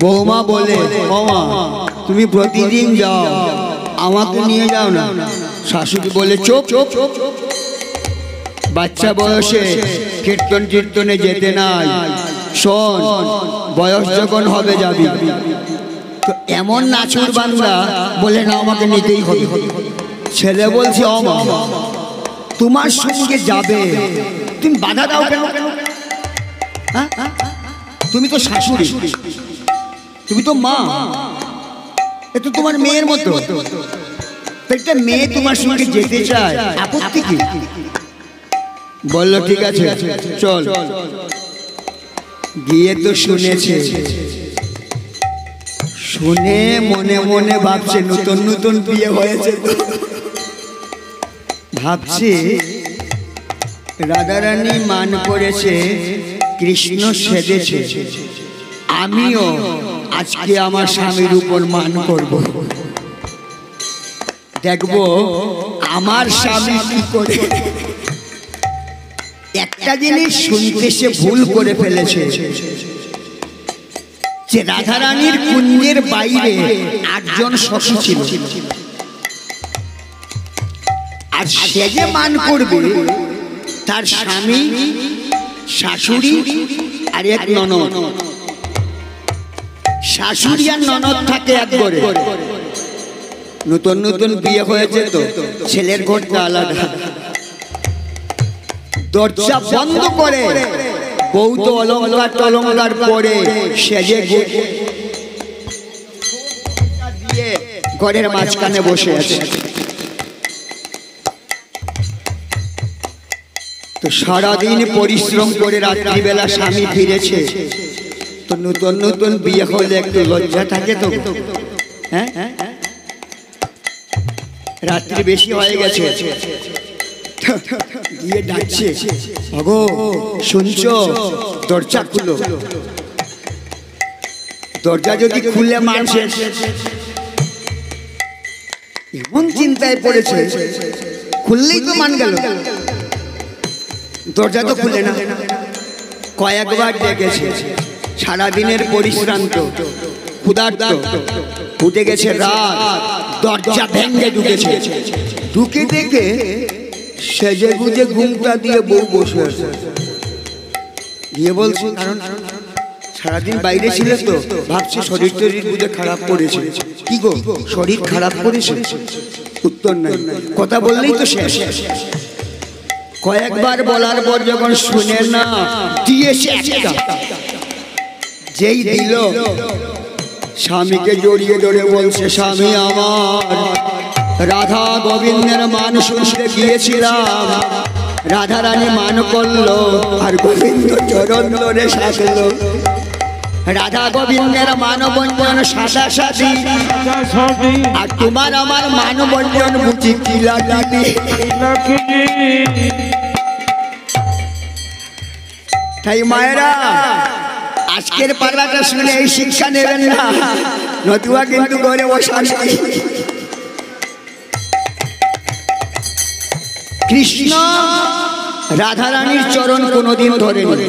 বৌমা বলে, বৌমা তুমি প্রতিদিন যাও, আমাকে নিয়ে যাও না। শাশুড়ি বলে, চুপ, বাচ্চা বয়সে কীর্তন কীর্তনে যেতে নাই, শোন বয়স যখন হবে যাবি। তো এমন নাচুর বান্দা বলে, না আমাকে নিতেই হবে। ছেলে বলছে, ও মা তোমার সঙ্গে যাবে, তুমি বাধা দাও কেন? হ্যাঁ, তুমি তো শাশুড়ি, তুমি তো মা, এ তো তোমার মেয়ের মতো। একটা মেয়ে তোমার সঙ্গে যেতে চায়, আপত্তি কি? বললো ঠিক আছে চল। গিয়ে তো শুনেছে, শুনে মনে মনে ভাবছে, নতুন নতুন বিয়ে হয়েছে তো ভাবছে রাধারানী মান করেছে, কৃষ্ণ সেজেছে, আমিও আজকে আমার স্বামীর উপর মান করব, দেখবো আমার স্বামী কি করে। একটা জিনিস শুনতে সে ভুল করে ফেলেছে, যে রাধারানীর কুঞ্জের বাইরে 8 জন সখী ছিল, আর সে যে মান করবে তার স্বামী, শাশুড়ি আর এক ননদ। শাশুড়ি আর ননদ থাকে এক ঘরে, নতুন নতুন বিয়ে হয়েছে তো ছেলের ঘরটা আলাদা। দরজা বন্ধ করে বউ তো অলঙ্কার টলঙ্কার পরে সেজে দিয়ে ঘরের মাঝখানে বসে আছে। তো সারাদিন পরিশ্রম করে রাত্রিবেলা স্বামী ফিরেছে, তো নতুন নতুন বিয়ে হলে একটু লজ্জা থাকে তো, হ্যাঁ রাত্রি বেশি হয়ে গেছে, গিয়ে ডাকছে, ওগো শুনছো, দরজা খুলো। দরজা যদি খুলে মানছে, এমন চিন্তায় পড়েছে, খুললেই তো মান গেল, দরজা তো খুলে না। কয়েকবার ডেকেছে, সারাদিনের পরিশ্রান্ত ক্ষুধার্ত, উঠে গেছে রাত, দরজা ভেঙে ঢুকেছে। ঢুকে দেখে সেজে গুজে ঘুমটা দিয়ে বউ বসে আছে। গিয়ে বলছে, কারণ সারাদিন বাইরে ছিল তো ভাবছে শরীর টরীর বুঝে খারাপ করেছে। কি গো শরীর খারাপ করেছে? উত্তর নাই, কথা বললেই তো শেষ। কয়েকবার বলার পর যখন শুনে না, দিয়েছে একটা, যেই দিল স্বামীকে জড়িয়ে ধরে বলছে, স্বামী আমার, রাধা গোবিন্দের মান শুনতে গিয়েছিলাম, রাধারানী মান করলো আর গোবিন্দ চরণ ধরে সাজলো। রাধা গোবিন্দের মানবঞ্জন সাদা সাদি, আর তোমার আমার মানবঞ্জন বুঝি কি লাগে। তাই মায়েরা আজকের পাল্লাটা শুনে এই শিক্ষা নেবেন না, নতুবা কিন্তু ঘরে অশান্তি। কৃষ্ণ রাধারানীর চরণ কোনোদিন ধরেনি,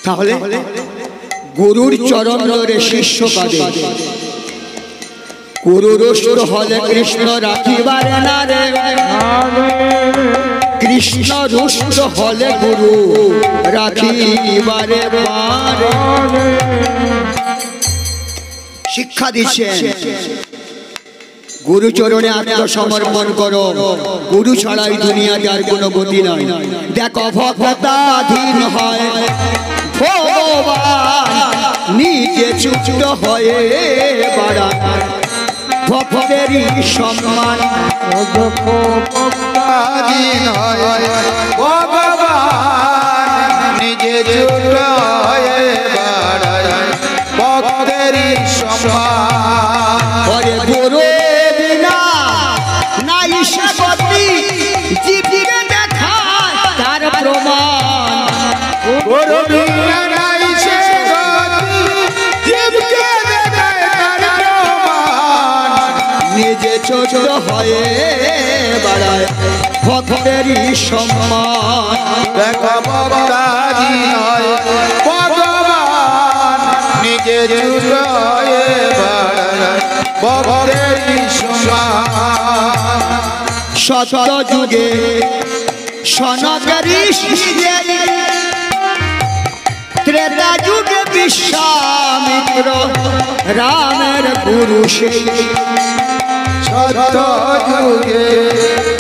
তাহলে গুরুর চরণ ধরে শিষ্য কাঁদে। গুরু রুষ্ট হলে কৃষ্ণ রাখিবারে না রে, কৃষ্ণ রুষ্ট হলে গুরু রাখিবারে পারে। শিক্ষা দিচ্ছেন, গুরু চরণে আত্মসমর্পণ করো, গুরু ছাড়াই দুনিয়াতে আর কোনো গতি নাই। দেখো ভক্তাধীন হয় ভগবান, নিজে চুষ্ট হয়ে বাড়ান ভক্তেরই সম্মান। ভক্তাধীন হয় ভগবান, নিজে চুষ্ট হয়ে বাড়ায় ভক্তেরই সম্মান। ওরে গুরু বিনা নাই সে গতি, জীবকে দেখায় তার প্রমাণ। গুরু বিনা নাই সে গতি, জীবকে দেখায় তার প্রমাণ। নিজে ছোট হয়ে বাড়ায় ভক্তেরই সম্মান। দেখো ভক্তাধীন হয় ভগবান, চুড়ায় বাড়ায় ভক্তেরই সমান। সত্য যুগে সনক ঋষি, ত্রেতা যুগে বিশ্বামিত্র রামের গুরু সেই। সত্য যুগে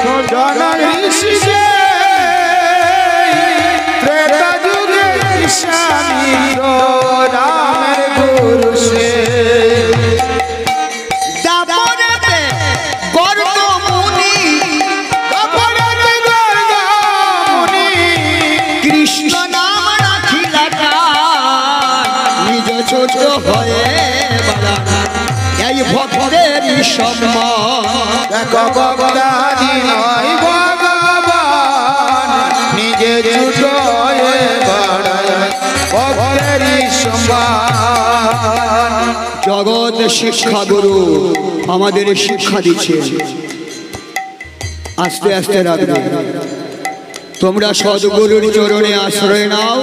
সনক ঋষি, ত্রেতা যুগে বিশ্বামিত্র রামের গুরু সেই। দাপরেতে গর্গ মুনি, কৃষ্ণ নাম রাখিলা নিজ ছোট হয়ে এই ভক্তের সম্মান। দেখো ভক্তাদি নয় ভগবান, নিজে চুটোয় বাড়ায় ভক্তেরই সমান। জগৎ শিক্ষা গুরু আমাদের শিক্ষা দিচ্ছে, আস্তে আস্তে রাখবে। তোমরা সদ্গুরুর চরণে আশ্রয় নাও,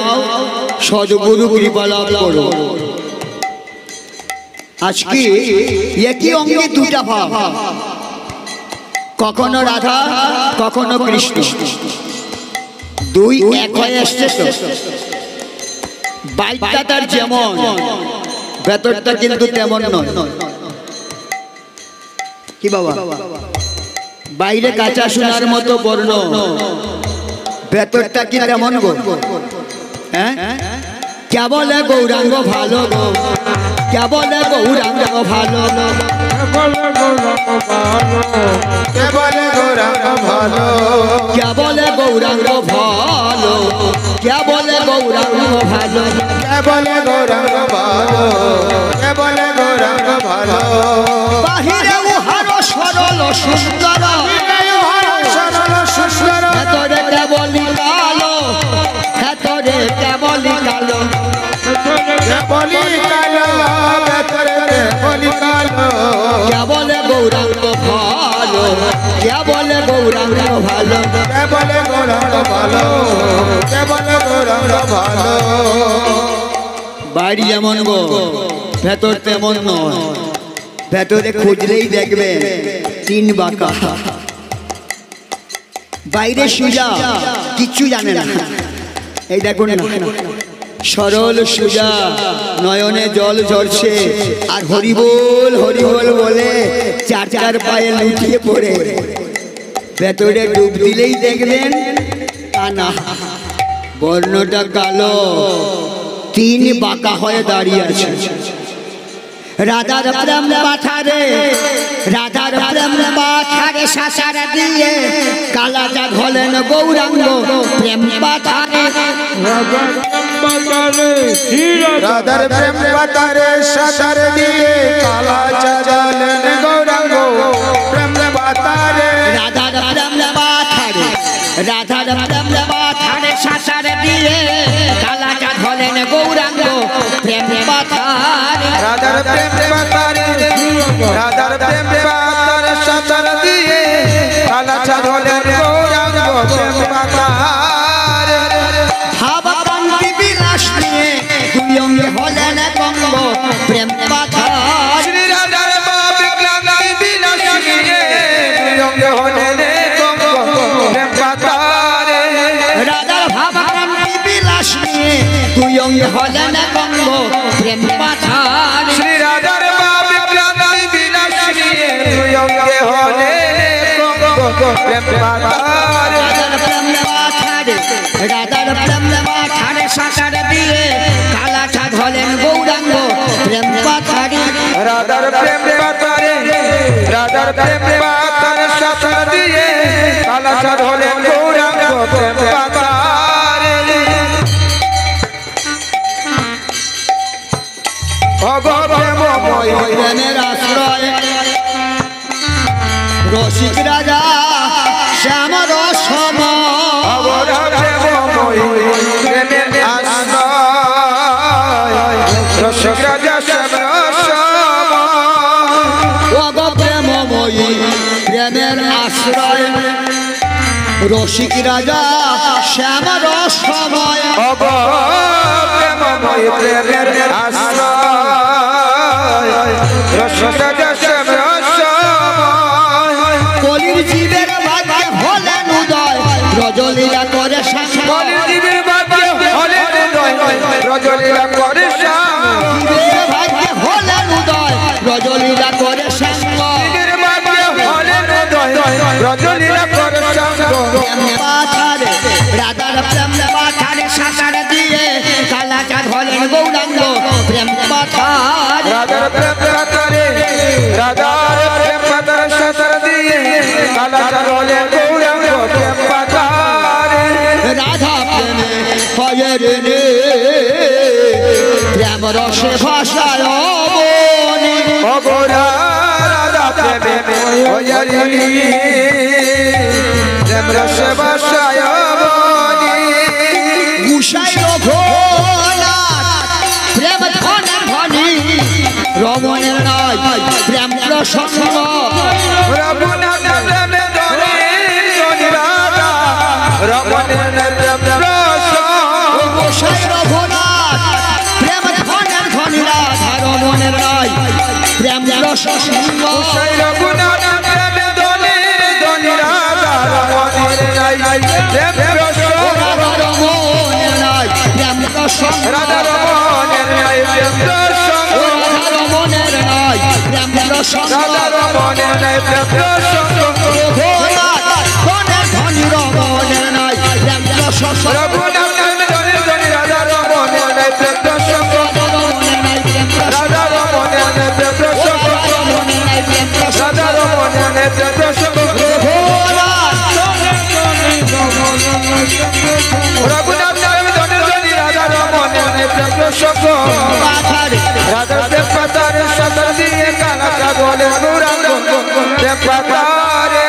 সদ্গুরু কৃপা লাভ করো। আজকে একই অঙ্গে দুটা ভাব, কখনো রাধা কখনো কৃষ্ণ, দুই এক হয়ে আসছে। তো বাইকটা তার যেমন, ভেতরটা কিন্তু তেমন নয়। কি বাবা, বাইরে কাঁচা সোনার মতো বর্ণ, ভেতরটা কি তেমন গো? হ্যাঁ, কে বলে গৌরাঙ্গ ভালো গো, কে বলে গৌরাঙ্গ ভালো, কে বলে গৌরাঙ্গ ভালো, কে বলে গৌরাঙ্গ ভালো, কে বলে গৌরাঙ্গ ভালো, কে বলে গৌরাঙ্গ ভালো, কে বলে গৌরাঙ্গ ভালো। বাহিরে উহার সরল সুন্দর, সরল সুন্দর, ভেতরে কেবলি কালো, ভেতরে কেবলি কালো, বলি কালো, ভেতরে বলি কালো। কে বলে গৌরাঙ্গ ভালো, কে বলে গৌরাঙ্গ ভালো, কে বলে গৌরাঙ্গ ভালো, কে বলে গৌরাঙ্গ ভালো। বাড়ি যেমন গো ভেতর তেমন নয়, ভেতরে খুঁজলেই দেখবে তিন বাঁকা। বাইরে সুজা কিচ্ছু জানে না, এই দেখুন না, সরল সুজা, নয়নে জল ঝরছে, আর হরিবোল হরিবোল বলে চার চার পায়ে লুটিয়ে পড়ে। ভেতরে ডুব দিলেই দেখবেন তা না, বর্ণটা কালো, তিন বাঁকা হয়ে দাঁড়িয়ে আছে। রাধার প্রেম পাথারে, রাধার প্রেম পাথারে শাসার দিয়ে কালাটা হলেন গৌরাঙ্গ প্রেম পাথারে। রাধার প্রেম পাতারে সাতার দিয়ে কালা চালেন গৌরাঙ্গ প্রেম পাতারে। রাধার প্রেম পাথারে, রাধার প্রেম পাথারে শাসার দিয়ে কালাটা হলেন গৌরাঙ্গ প্রেম পাথারে। রাধার প্রেম পাতারে, রাধার প্রেম পাতারে সাতার দিয়ে কালা চালেন গৌরাঙ্গ প্রেম পাতারে। ভাবকান্তি বিলাস নিয়ে দুই অঙ্গে হলেন কঙ্গ প্রেম পাথারে। শ্রী রাধার ভাবকান্তি বিলাস নিয়ে দুই অঙ্গে হলেন কঙ্গ প্রেম পাতারে। রাধার ভাবকান্তি বিলাস নিয়ে দুই অঙ্গে হলেন কঙ্গ প্রেম পাথারে। শ্রী রাধার ভাবকান্তি বিলাস নিয়ে দুই অঙ্গে হলেন কঙ্গ প্রেম পাতারে। রাধার প্রেম পাথারে, রাধার প্রেম পাথারে শাসার দিয়ে কালাটা হলেন গৌরাঙ্গ প্রেম পাথারে। রাধার প্রেম পাতারে, রাধার প্রেম পাতারে শাসন দিয়ে কালা চাঁদ হলেন গৌরাঙ্গ প্রেম পাতারে। অগো প্রেমময় প্রেমের আশ্রয় রসিক রাজা শ্যাম রসময়। অগো প্রেমময় প্রেমের আশ্রয় রসিক রাজা শ্যাম রসময়। অগ প্রেমময়ী প্রেমের আশ্রয় রসিক রাজা শ্যাম রসময়। অগো প্রেমময় প্রেমের আশ্রয় রজনীরা করে জীবের ভাগ্যে হলেন উদয় রজনীরা করে সঙ্গ রজনীরা করে পাথারে রাধার প্রেম পাথারে সাঁতার দিয়ে কালাচাঁদ হলেন গৌরাঙ্গ প্রেম পাথার রাধার প্রেম পাতারে রাধার প্রেম পাতার সাঁতার দিয়ে কালাচাঁদ হলেন গৌরাঙ্গ প্রেম পাতারে রাধা প্রেমে হয় রে প্রেম রসে ভাষায় বনে অগোরা রাধা প্রেমে হয় রে প্রেম রসে ভাষায় বনে গুসাই রঘোলা প্রেম ধনের ধনী রমণের নয় প্রেম প্রসঙ্গ রঘুনাথ প্রেমে ধরে ধনী রাধা রমণের প্রেম প্রসঙ্গ গুসাই রঘোনাথ প্রেম ধনের ধনী রাধা রমণের নয় প্রেম প্রসঙ্গ সেই রঘুনাথ প্রেমে ধরে ধনী রাধা রমণের নাই প্রেম প্রসঙ্গ রমণের নয় প্রেম প্রসঙ্গ রাধা রমণের নাই প্রেম প্রসঙ্গ রমণের নয় প্রেম প্রসঙ্গ রাধা রমণের নাই প্রেম প্রসঙ্গ রঘোনাথ ধনের ধনী রমণের নয় প্রেম প্রসঙ্গ রঘুনাথ প্রেমে ধরে ধনী রাধা রমণের নাই প্রেম প্রসঙ্গ রমণের নয় প্রেম প্রসঙ্গ রাধা রমণের নাই প্রেম প্রসঙ্গ রমণের নয় প্রেম প্রসঙ্গ রাধা রমণের নাই প্রেম প্রসঙ্গ রঘুনাথ প্রেমে ধরে ধনী রাধা রমণের নাই প্রেম প্রসঙ্গ রাধা প্রেম পাতারে সাঁতার দিয়ে কালাচাঁদ হলেন গৌরাঙ্গ প্রেম পাতারে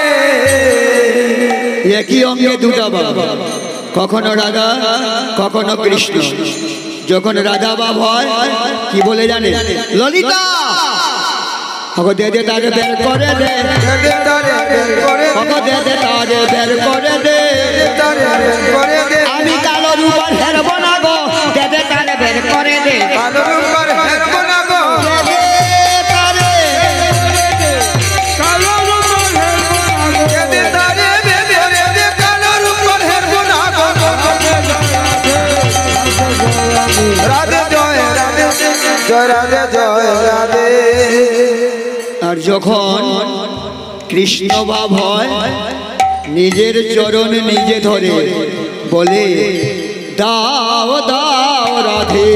একই অঙ্গে দুটা বাবা কখনো রাধা কখনো কৃষ্ণ যখন রাধা বাপ হয় কি বলে জানে ললিতা দে দে তারে বের করে দে দে দে তারে বের করে দে আমি কালো রূপার হেরব না গো দে দে তারে বের করে দে দে দে তারে রাধে জয় রাধে জয় রাধে জয় রাধে আর যখন কৃষ্ণ বাপ হয় নিজের চরণ নিজে ধরে বলে দাও দাও রাধে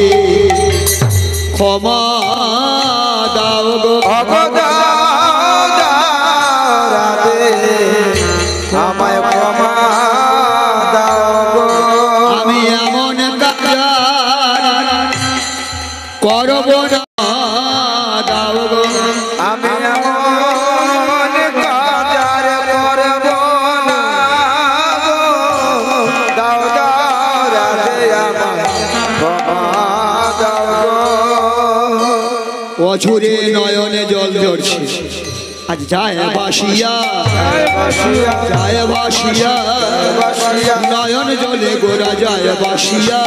ক্ষমা দাও গো রাধে আমায় ক্ষমা দাও গো আমি এমন কাজ করব না দাও গো আমি এমন কাজ আর করব না গো দাও দাও রাধে আমায় ক্ষমা দাও গো অঝুরে নয়নে জল ঝরছে আজ যায় বাসিয়া যায় বাসিয়া নয়ন জলে গোরা যায় বাসিয়া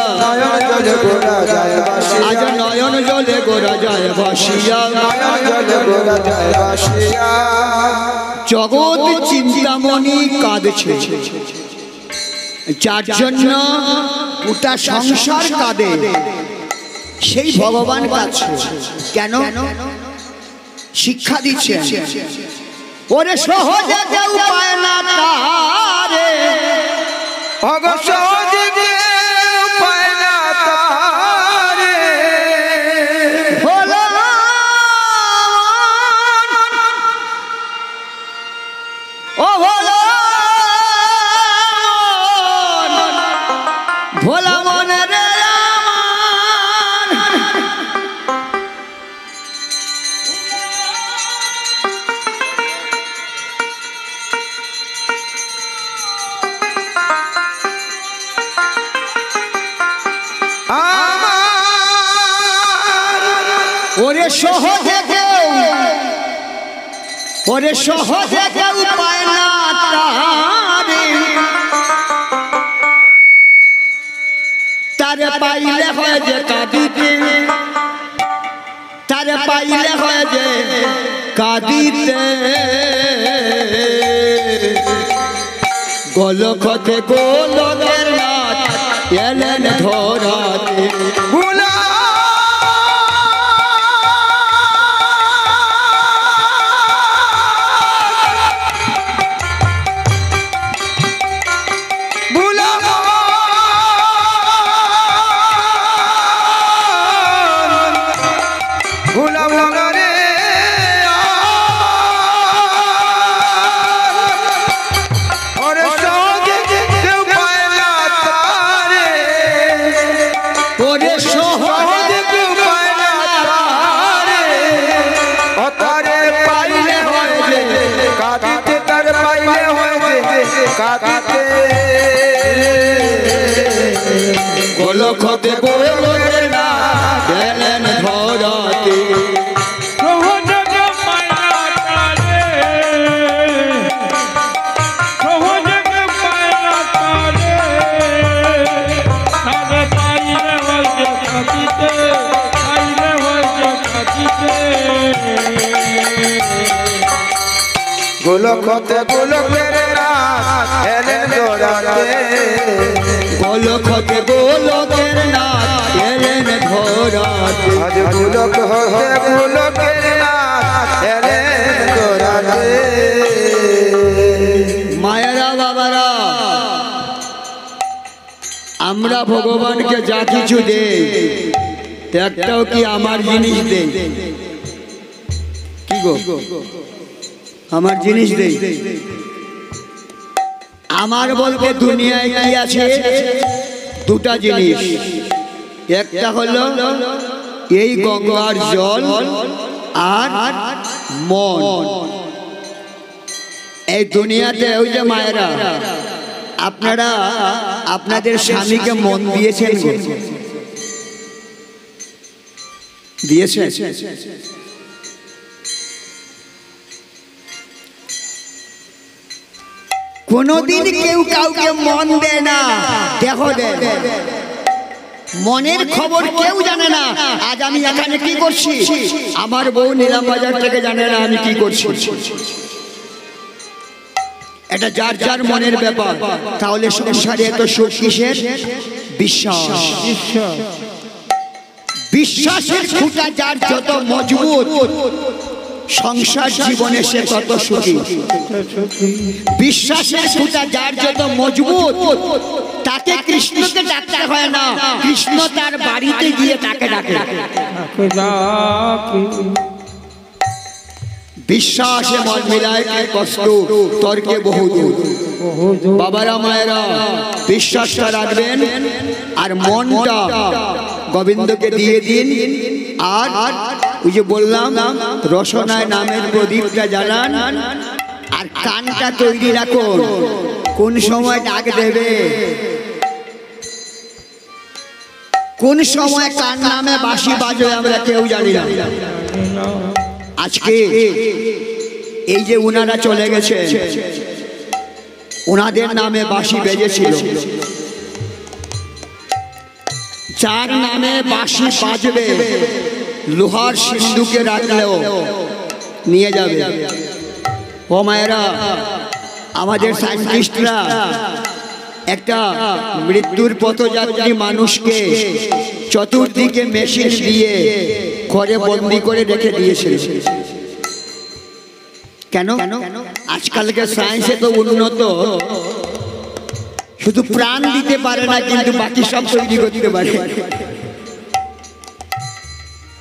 আজ নয়ন জলে গোরা যায় বাসিয়া জগৎ চিন্তামণি কাঁদছে যার জন্য গোটা সংসার কাঁদে সেই ভগবান কাছে কেন শিক্ষা দিচ্ছে ওরে সহজে কেউ পায় না তারে সহজে কেউ পায় না তারে ভোলা ও ভোলা ভোলা মনে রে ওরে সহজে কেউ ওরে সহজে কেউ পায় না তারে তারে পাইলে হয় যে কাঁদিতে তারে পাইলে হয় যে কাঁদিতে গোলখতে গোলকের নাথ এলেন ধরাতে ভুলা গোলকতে গোলকের নাথ এলেন ধরাতে। সহযোগে মায়া তারে, সহযোগে মায়া তারে, তারে পাইলে হইতে থাকিতে, পাইলে হইতে থাকিতে। গোলকতে গোলকের নাথ এলেন ধরাতে। গোলকতে গোলকের নাথ এলেন ধরাতে। আজ গোলক হতে গোলকের নাথ এলেন ধরাতে। মায়েরা বাবারা, আমরা ভগবানকে যা কিছু দেই একটাও কি আমার জিনিস দেই? কি গো, আমার জিনিস দেই? আমার বলতে দুনিয়ায় কি আছে? দুটা জিনিস। একটা হলো এই গঙ্গার জল আর মন। এই দুনিয়াতে ওই যে মায়েরা, আপনারা আপনাদের স্বামীকে মন দিয়েছেন? দিয়েছেন? কোনদিন কেউ কাউকে মন দেয় না, দেখো দেয়। মনের খবর কেউ জানে না। আজ আমি এখানে কি করছি, আমার বউ নিলাম বাজার থেকে জানে না আমি কি করছি। এটা যার যার মনের ব্যাপার। তাহলে সংসারে এত সুখ কিসের? বিশ্বাস। বিশ্বাসের খুঁটা যার যত মজবুত, সংসার জীবনে সে তত সুখী। বিশ্বাসের খুঁটা যার যত মজবুত, তাকে কৃষ্ণকে ডাকতে হয় না, কৃষ্ণ তার বাড়িতে গিয়ে তাকে ডাকে। বিশ্বাসে মন মিলায় কে কষ্ট, তর্কে বহুদূর। বাবারা মায়েরা, বিশ্বাসটা রাখবেন আর মনটা গোবিন্দকে দিয়ে দিন। আর ওই যে বললাম, রসনায় নামের প্রদীপটা জ্বালান আর কানটা তৈরি রাখুন। কোন সময় ডাক দেবে, কোন সময় কার নামে বাঁশি বাজবে আমরা কেউ জানি না। আজকে এই যে উনারা চলে গেছে, ওনাদের নামে বাঁশি বেজেছিল। যার নামে বাঁশি বাজবে, লোহার সিন্ধুকে রাখলেও নিয়ে যাবে। ও মায়েরা, আমাদের সায়েন্টিস্টরা একটা মৃত্যুর পথযাত্রী মানুষকে চতুর্দিকে মেশিন দিয়ে ঘরে বন্দি করে রেখে দিয়েছিল। কেন? আজকালকার সায়েন্সে তো উন্নত, শুধু প্রাণ দিতে পারে না, কিন্তু বাকি সব তৈরি করতে পারে।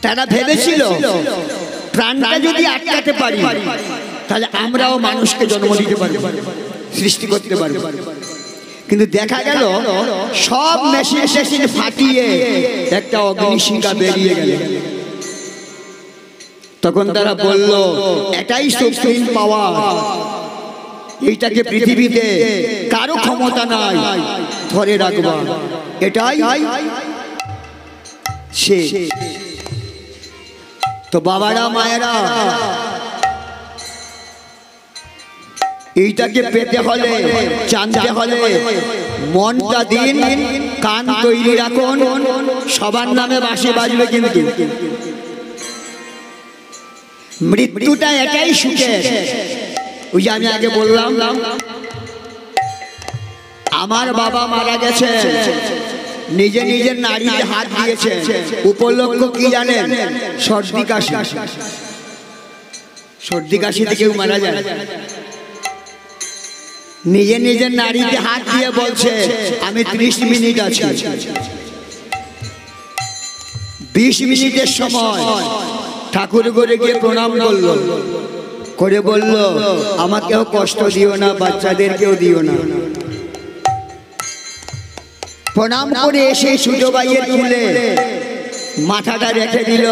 তারা ভেবেছিল প্রাণটা যদি আটকাতে পারি তাহলে আমরাও মানুষকে জন্ম দিতে পারবো, সৃষ্টি করতে পারবো। কিন্তু দেখা গেল সব মেশিন ফাটিয়ে একটা অগ্নিশিখা বেরিয়ে গেল। তখন তারা বলল, এটাই সুপ্রিম পাওয়ার, এইটাকে পৃথিবীতে কারো ক্ষমতা নাই ধরে রাখবা, এটাই সে। তো বাবারা মায়েরা, এইটাকে পেতে হলে, জানতে হলে মনটা দিন, কান তৈরি রাখুন, সবার নামে বাঁশি বাজবে। কিন্তু মৃত্যুটা এটাই সুখের। ওই যে আমি আগে বললাম, আমার বাবা মারা গেছে, নিজে নিজের নারীতে হাত দিয়েছে। উপলক্ষ কি জানেন? সর্দি কাশি। সর্দি কাশিতে কেউ মারা যায়? নিজে নিজের নারীতে হাত দিয়ে বলছে আমি 30 মিনিট আছি। 20 মিনিটের সময় ঠাকুর ঘরে গিয়ে প্রণাম করলো, করে বলল আমাকেও কষ্ট দিও না, বাচ্চাদেরকেও দিও না। প্রণাম করে এসে সুজবাইয়ের তুলে মাথাটা রেখে দিল।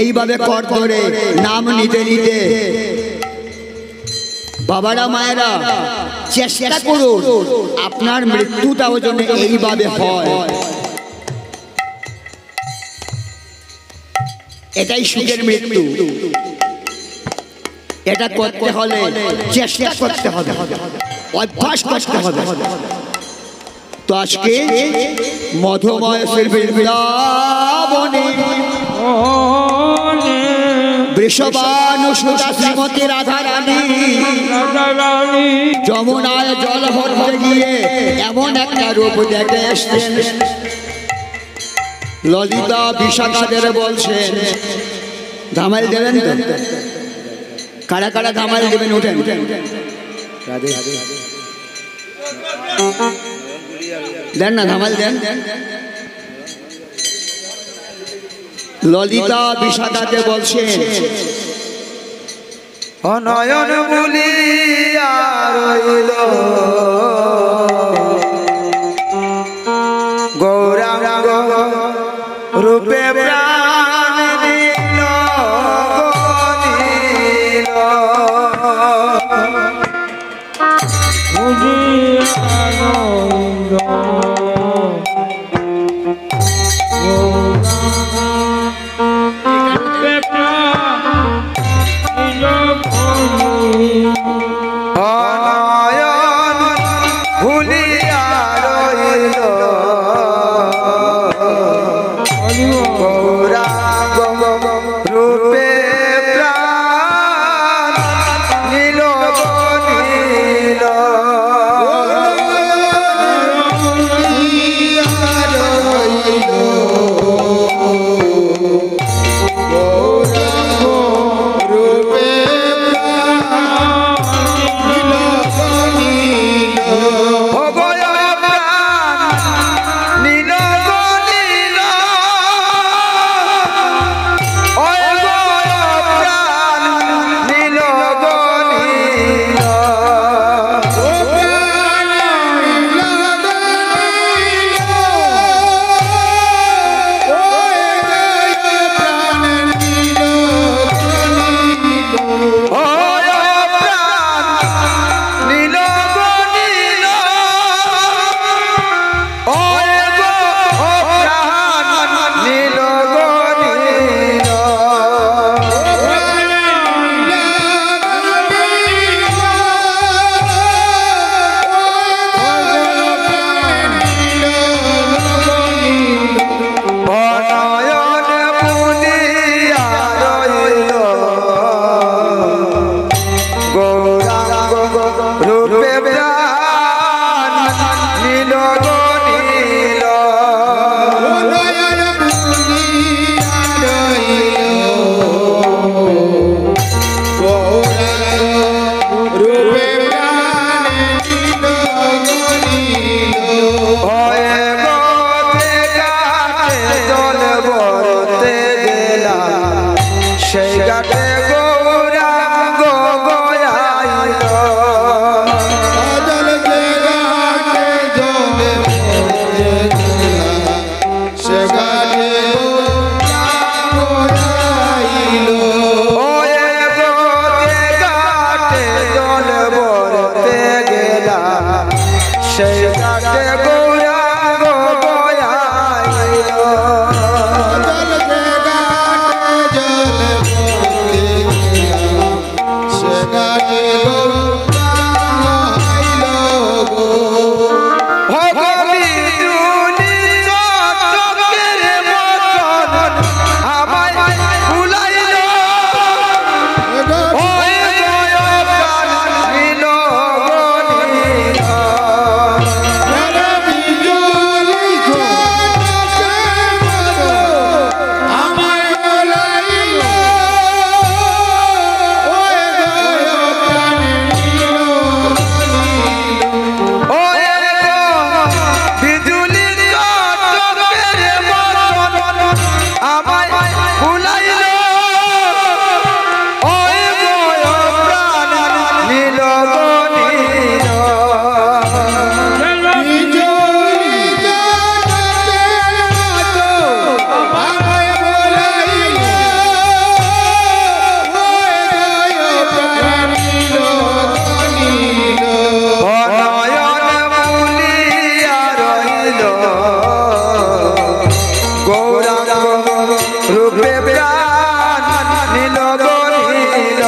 এইভাবে কর ধরে নাম নিতে নিতে, বাবারা মায়েরা চেষ্টা করুন আপনার মৃত্যুটাও যেন এইভাবে হয়। এটাই সুখের মৃত্যু। এটা করতে হলে চেষ্টা করতে হবে, অভ্যাস করতে হবে। তো আজকে মধুময় বৃন্দাবনে বৃষভানুসুতা শ্রীমতী রাধা রানী যমুনায় জল ভরতে গিয়ে এমন একটা রূপ দেখে এসছেন। ললিতা বিশাখাদের বলছেন ধামাল দেবেন তো? কারা কারা ধামাল দেবেন? উঠেন। দেন না, ধামাল দেন। ললিতা বিশাখাতে বলছেন অনয়ন বলিয়া রইল গৌরাঙ্গ রূপে প্রাণ দিল অনয়ন ভুলিয়া রইল গৌরাঙ্গ রূপে প্রাণ নীল নীল রূপে নীল গো নীল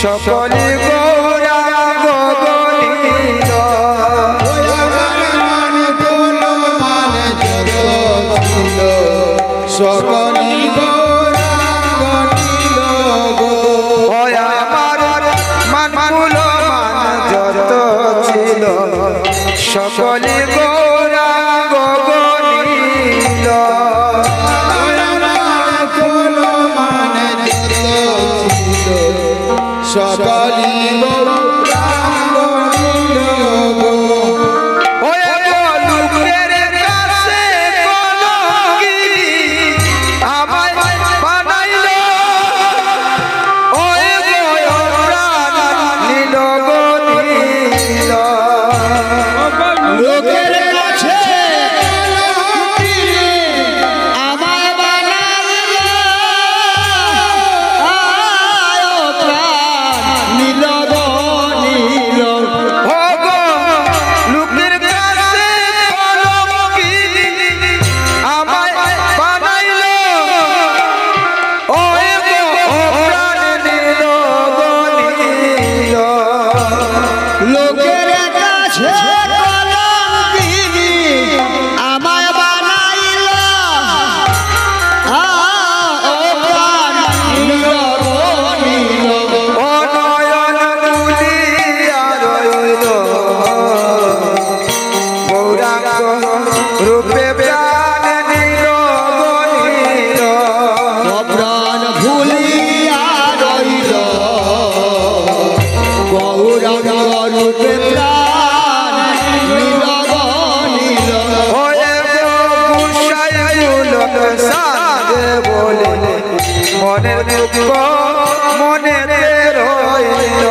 সকলে গৌরাঙ্গ গণিল সকলে গৌরাঙ্গ আমার মানকুল মান যত ছিল সকলে গৌরাঙ্গ গণিল সকলি রূপে প্রাণ নীল গণিল প্রাণ ভুলিয়া রইল গৌরাঙ্গ রূপে প্রাণ নীল গণিল হয়ে গুসাই গুলক সাধে বলে মনের দুঃখ মনেতে রইল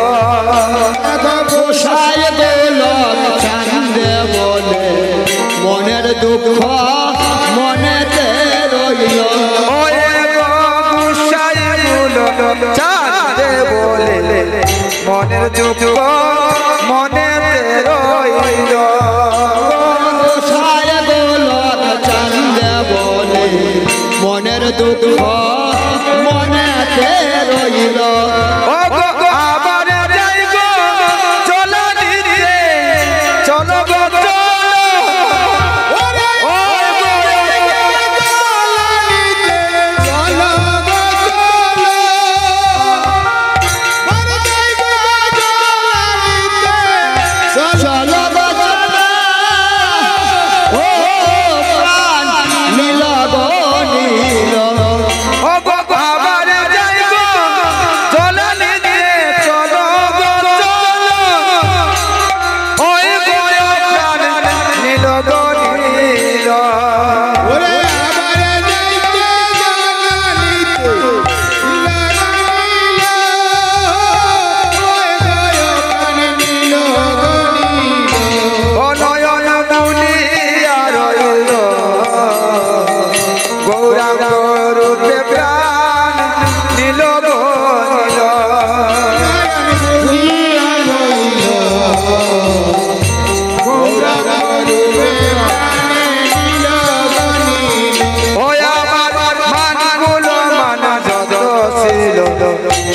গোসাই গোলক চান্দে বলে মনের দুঃখ মনেতে রইল গুসাই গুলক চাঁদে বলে মনের দুঃখ মনেতে রইল গোসাই গোলক চান্দে বলে মনের দুঃখ মনেতে রইল আবার যাই গো চলো নিতে চলো গো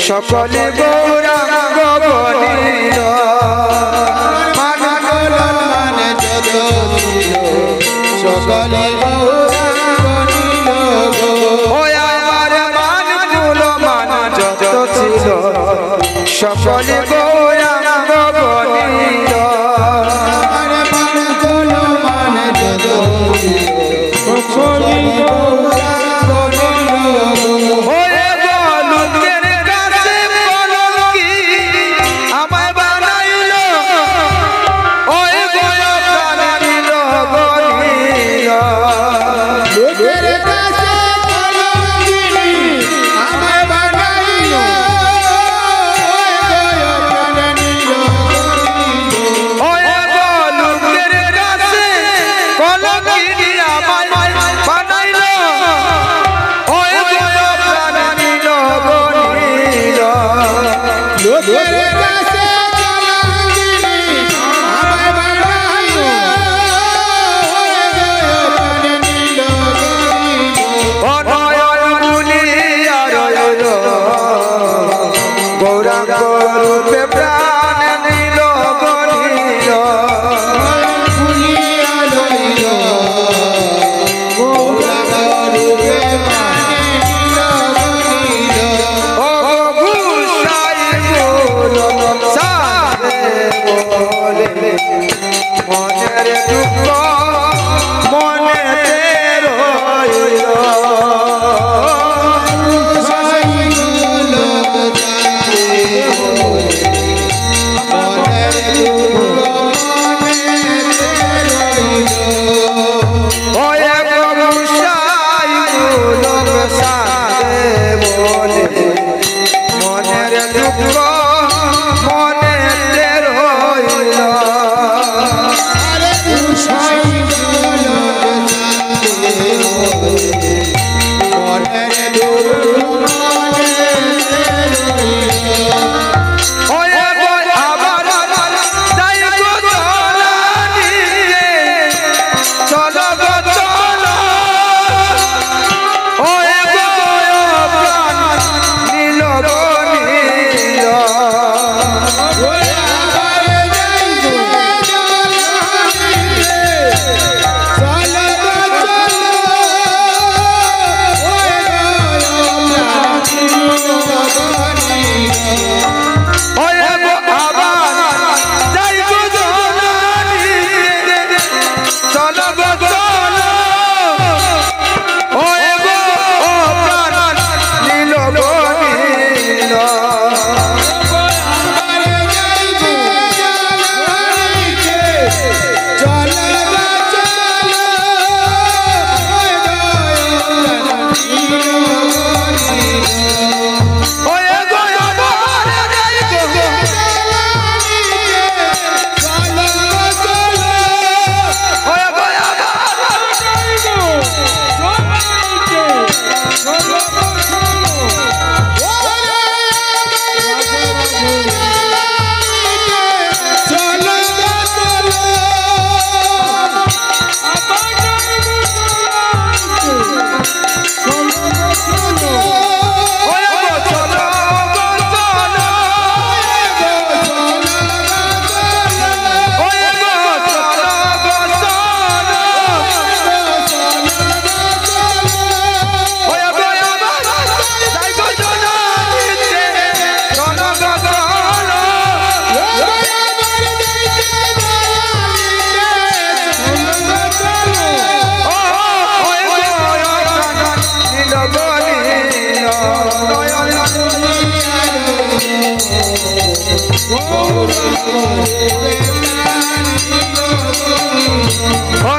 সকলে গৌরাঙ্গ গণিল সকলে মানকুল মান যত ছিল সকলে গৌরাঙ্গ গণিল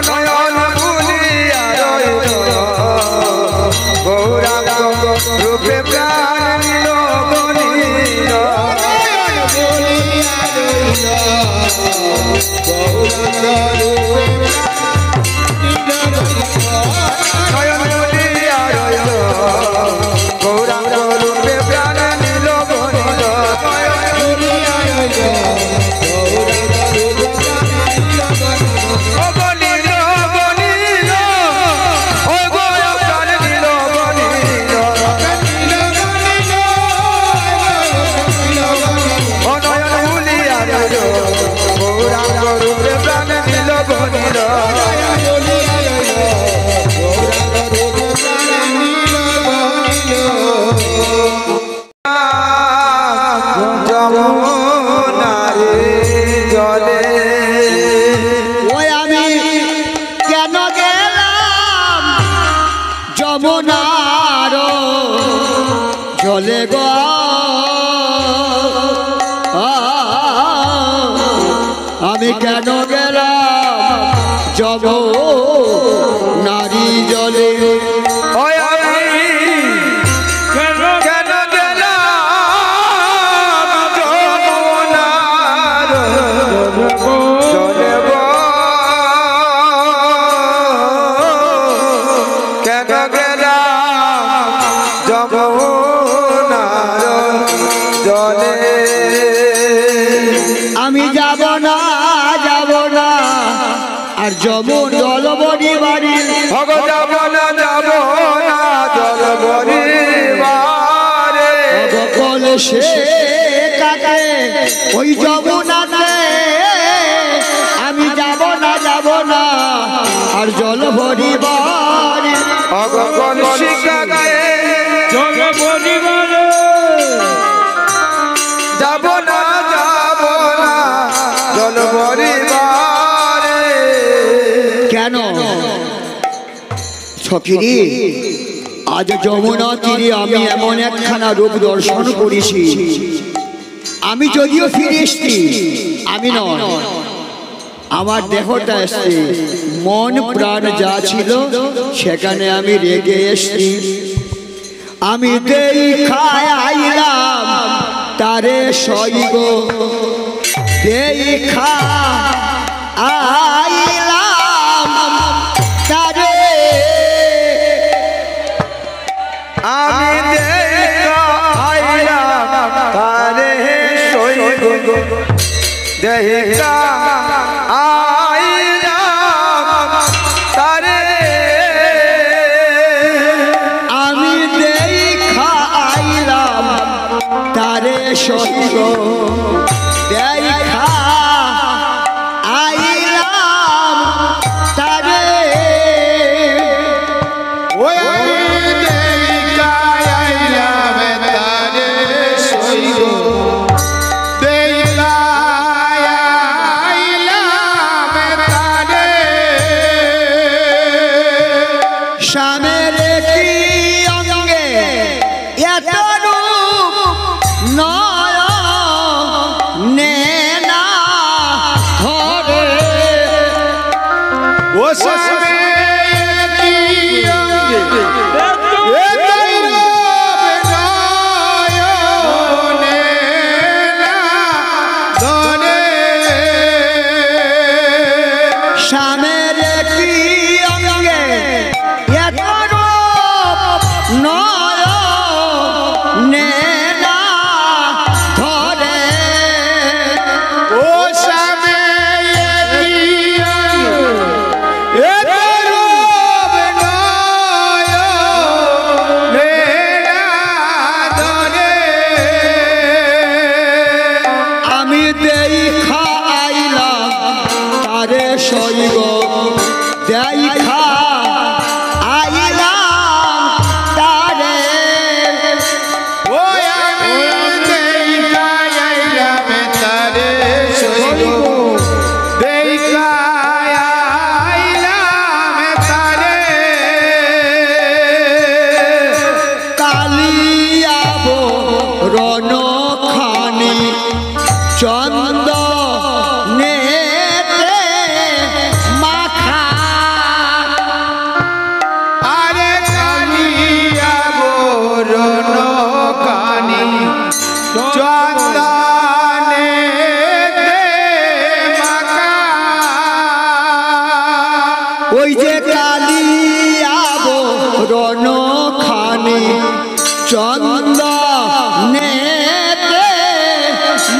নয়ন ভুলিয়া রইল গৌরাঙ্গ রূপে প্রাণ নিল গনিল নয়ন ভুলিয়া রইল গৌরাঙ্গ রূপে প্রাণ নিল গনিল ওই আমি কেন গেলাম যমুনার জলে গো আমি কেন গেলাম যমুনারি জলে আমি যাব না আর যমুন জলবনি বাড়ি যাব না জলবনি বাড়ি বলে সে কাকে ওই যমুনাতে আমি যাব না আর জল ভরি বাড়ি ভগবান শিকাকে জল পরিবারে যাব না জল ভরি বাড়ি কেন সখিনী আজ যমুনা তীরে আমি এমন একখানা রূপ দর্শন করেছি আমি যদিও ফিরে এসছি আমি নয় আমার দেহটা এসছে মন প্রাণ যা ছিল সেখানে আমি রেগে এসছি আমি দেখায় আইলাম তারে সইব দেখা আইলাম তারে আমি দেখাইলাম তারে সইব দেখা আইলাম তারে আমি দেখা আইলাম তারে সইব দেখা আইলাম তারে শ্যামের কি অঙ্গে এত রূপ নয়নে না ধরে ও শ্যামের কি অঙ্গে শ্যামের কি অঙ্গে এত দন খানি চন্দনেতে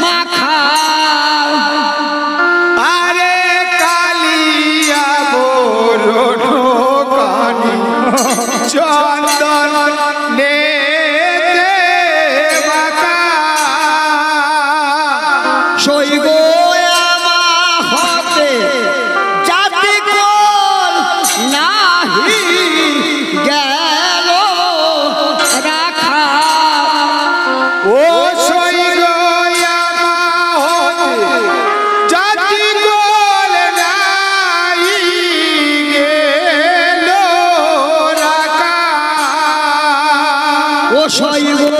মাখা আরে কালিয়া বরণ কানি চন্দন নে মাখা সই গো আমা হতে জাতি কোল নাহি গেল রাখা ও সই গয়ামা হতে জাতি গোল নাই গেল রাখা ও সই গো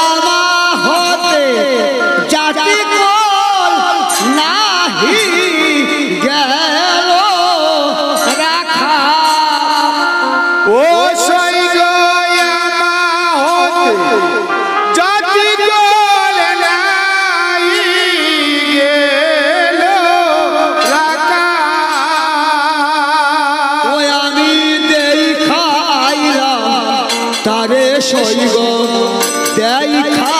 আমা হতে জাতি কোল নাহি গেল রাখা ও সই গয়ামা হতে জাতি গোল নাই গেল রাখা ওই আমি দেই খাইলাম তারে সইগ দেই খা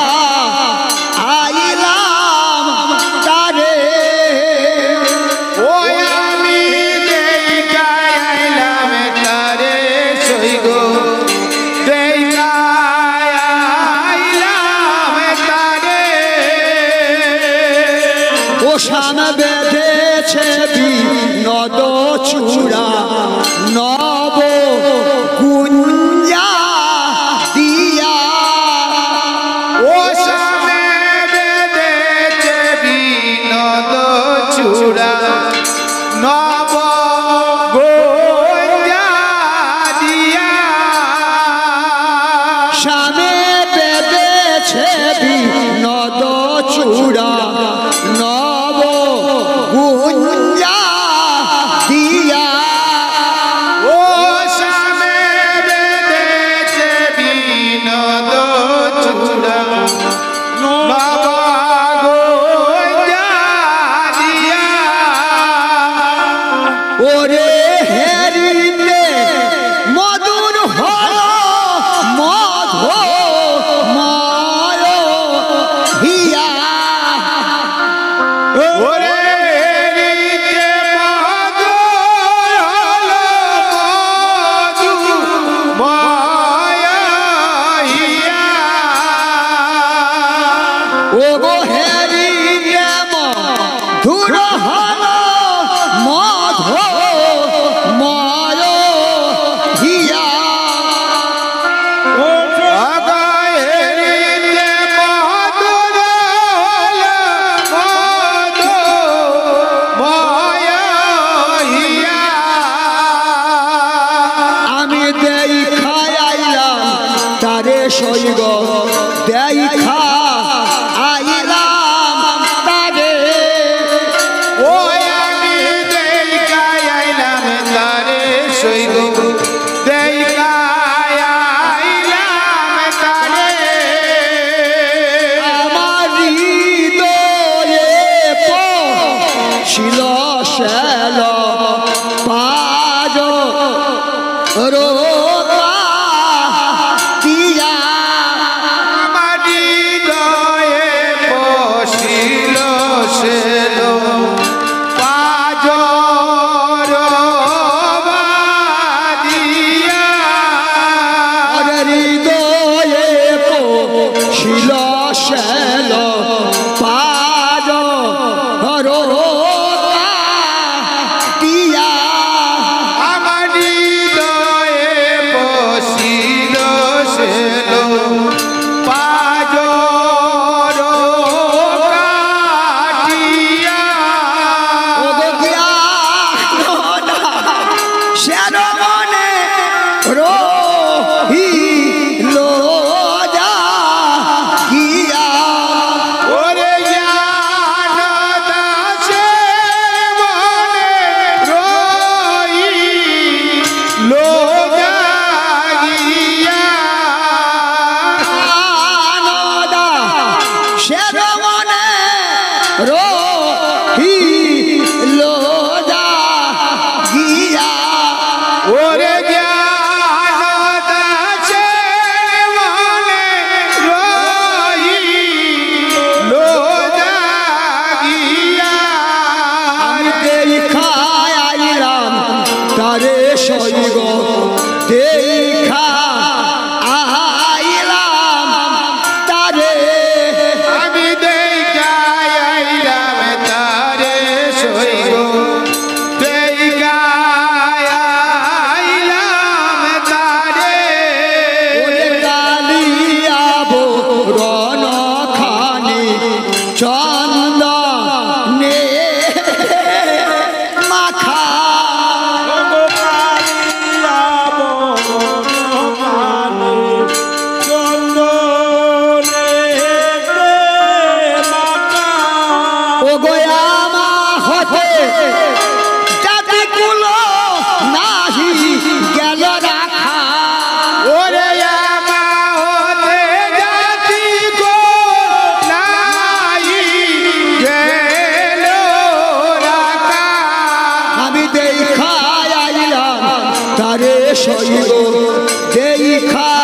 আইলাম তারে ওই আমি দেখাইলাম তারে সই গো দেখাইলাম তারে ও শান বেঁধেছে নদ চূড়া নব গুঞ্জা দিয়া ও সামনে বেঁধেছে বিনোদ চূড়া নব গোঞ্জা দিয়া শানে বেঁধেছে নদ চূড়া নব গুঞ্জা দেখা আইলাম তারে আমি দেখাইলাম তারে সই গো দেখাইলাম তারে ওরে কালিয়াবো রণখানি চন্দনে মাখা ও গোয়ামা হতে জাতিগুলো নাহি গেল রাখা ওরে আমা হতে জাতি গো নাই গেল রাখা আমি দেখা আইলাম তারে সইব দেখা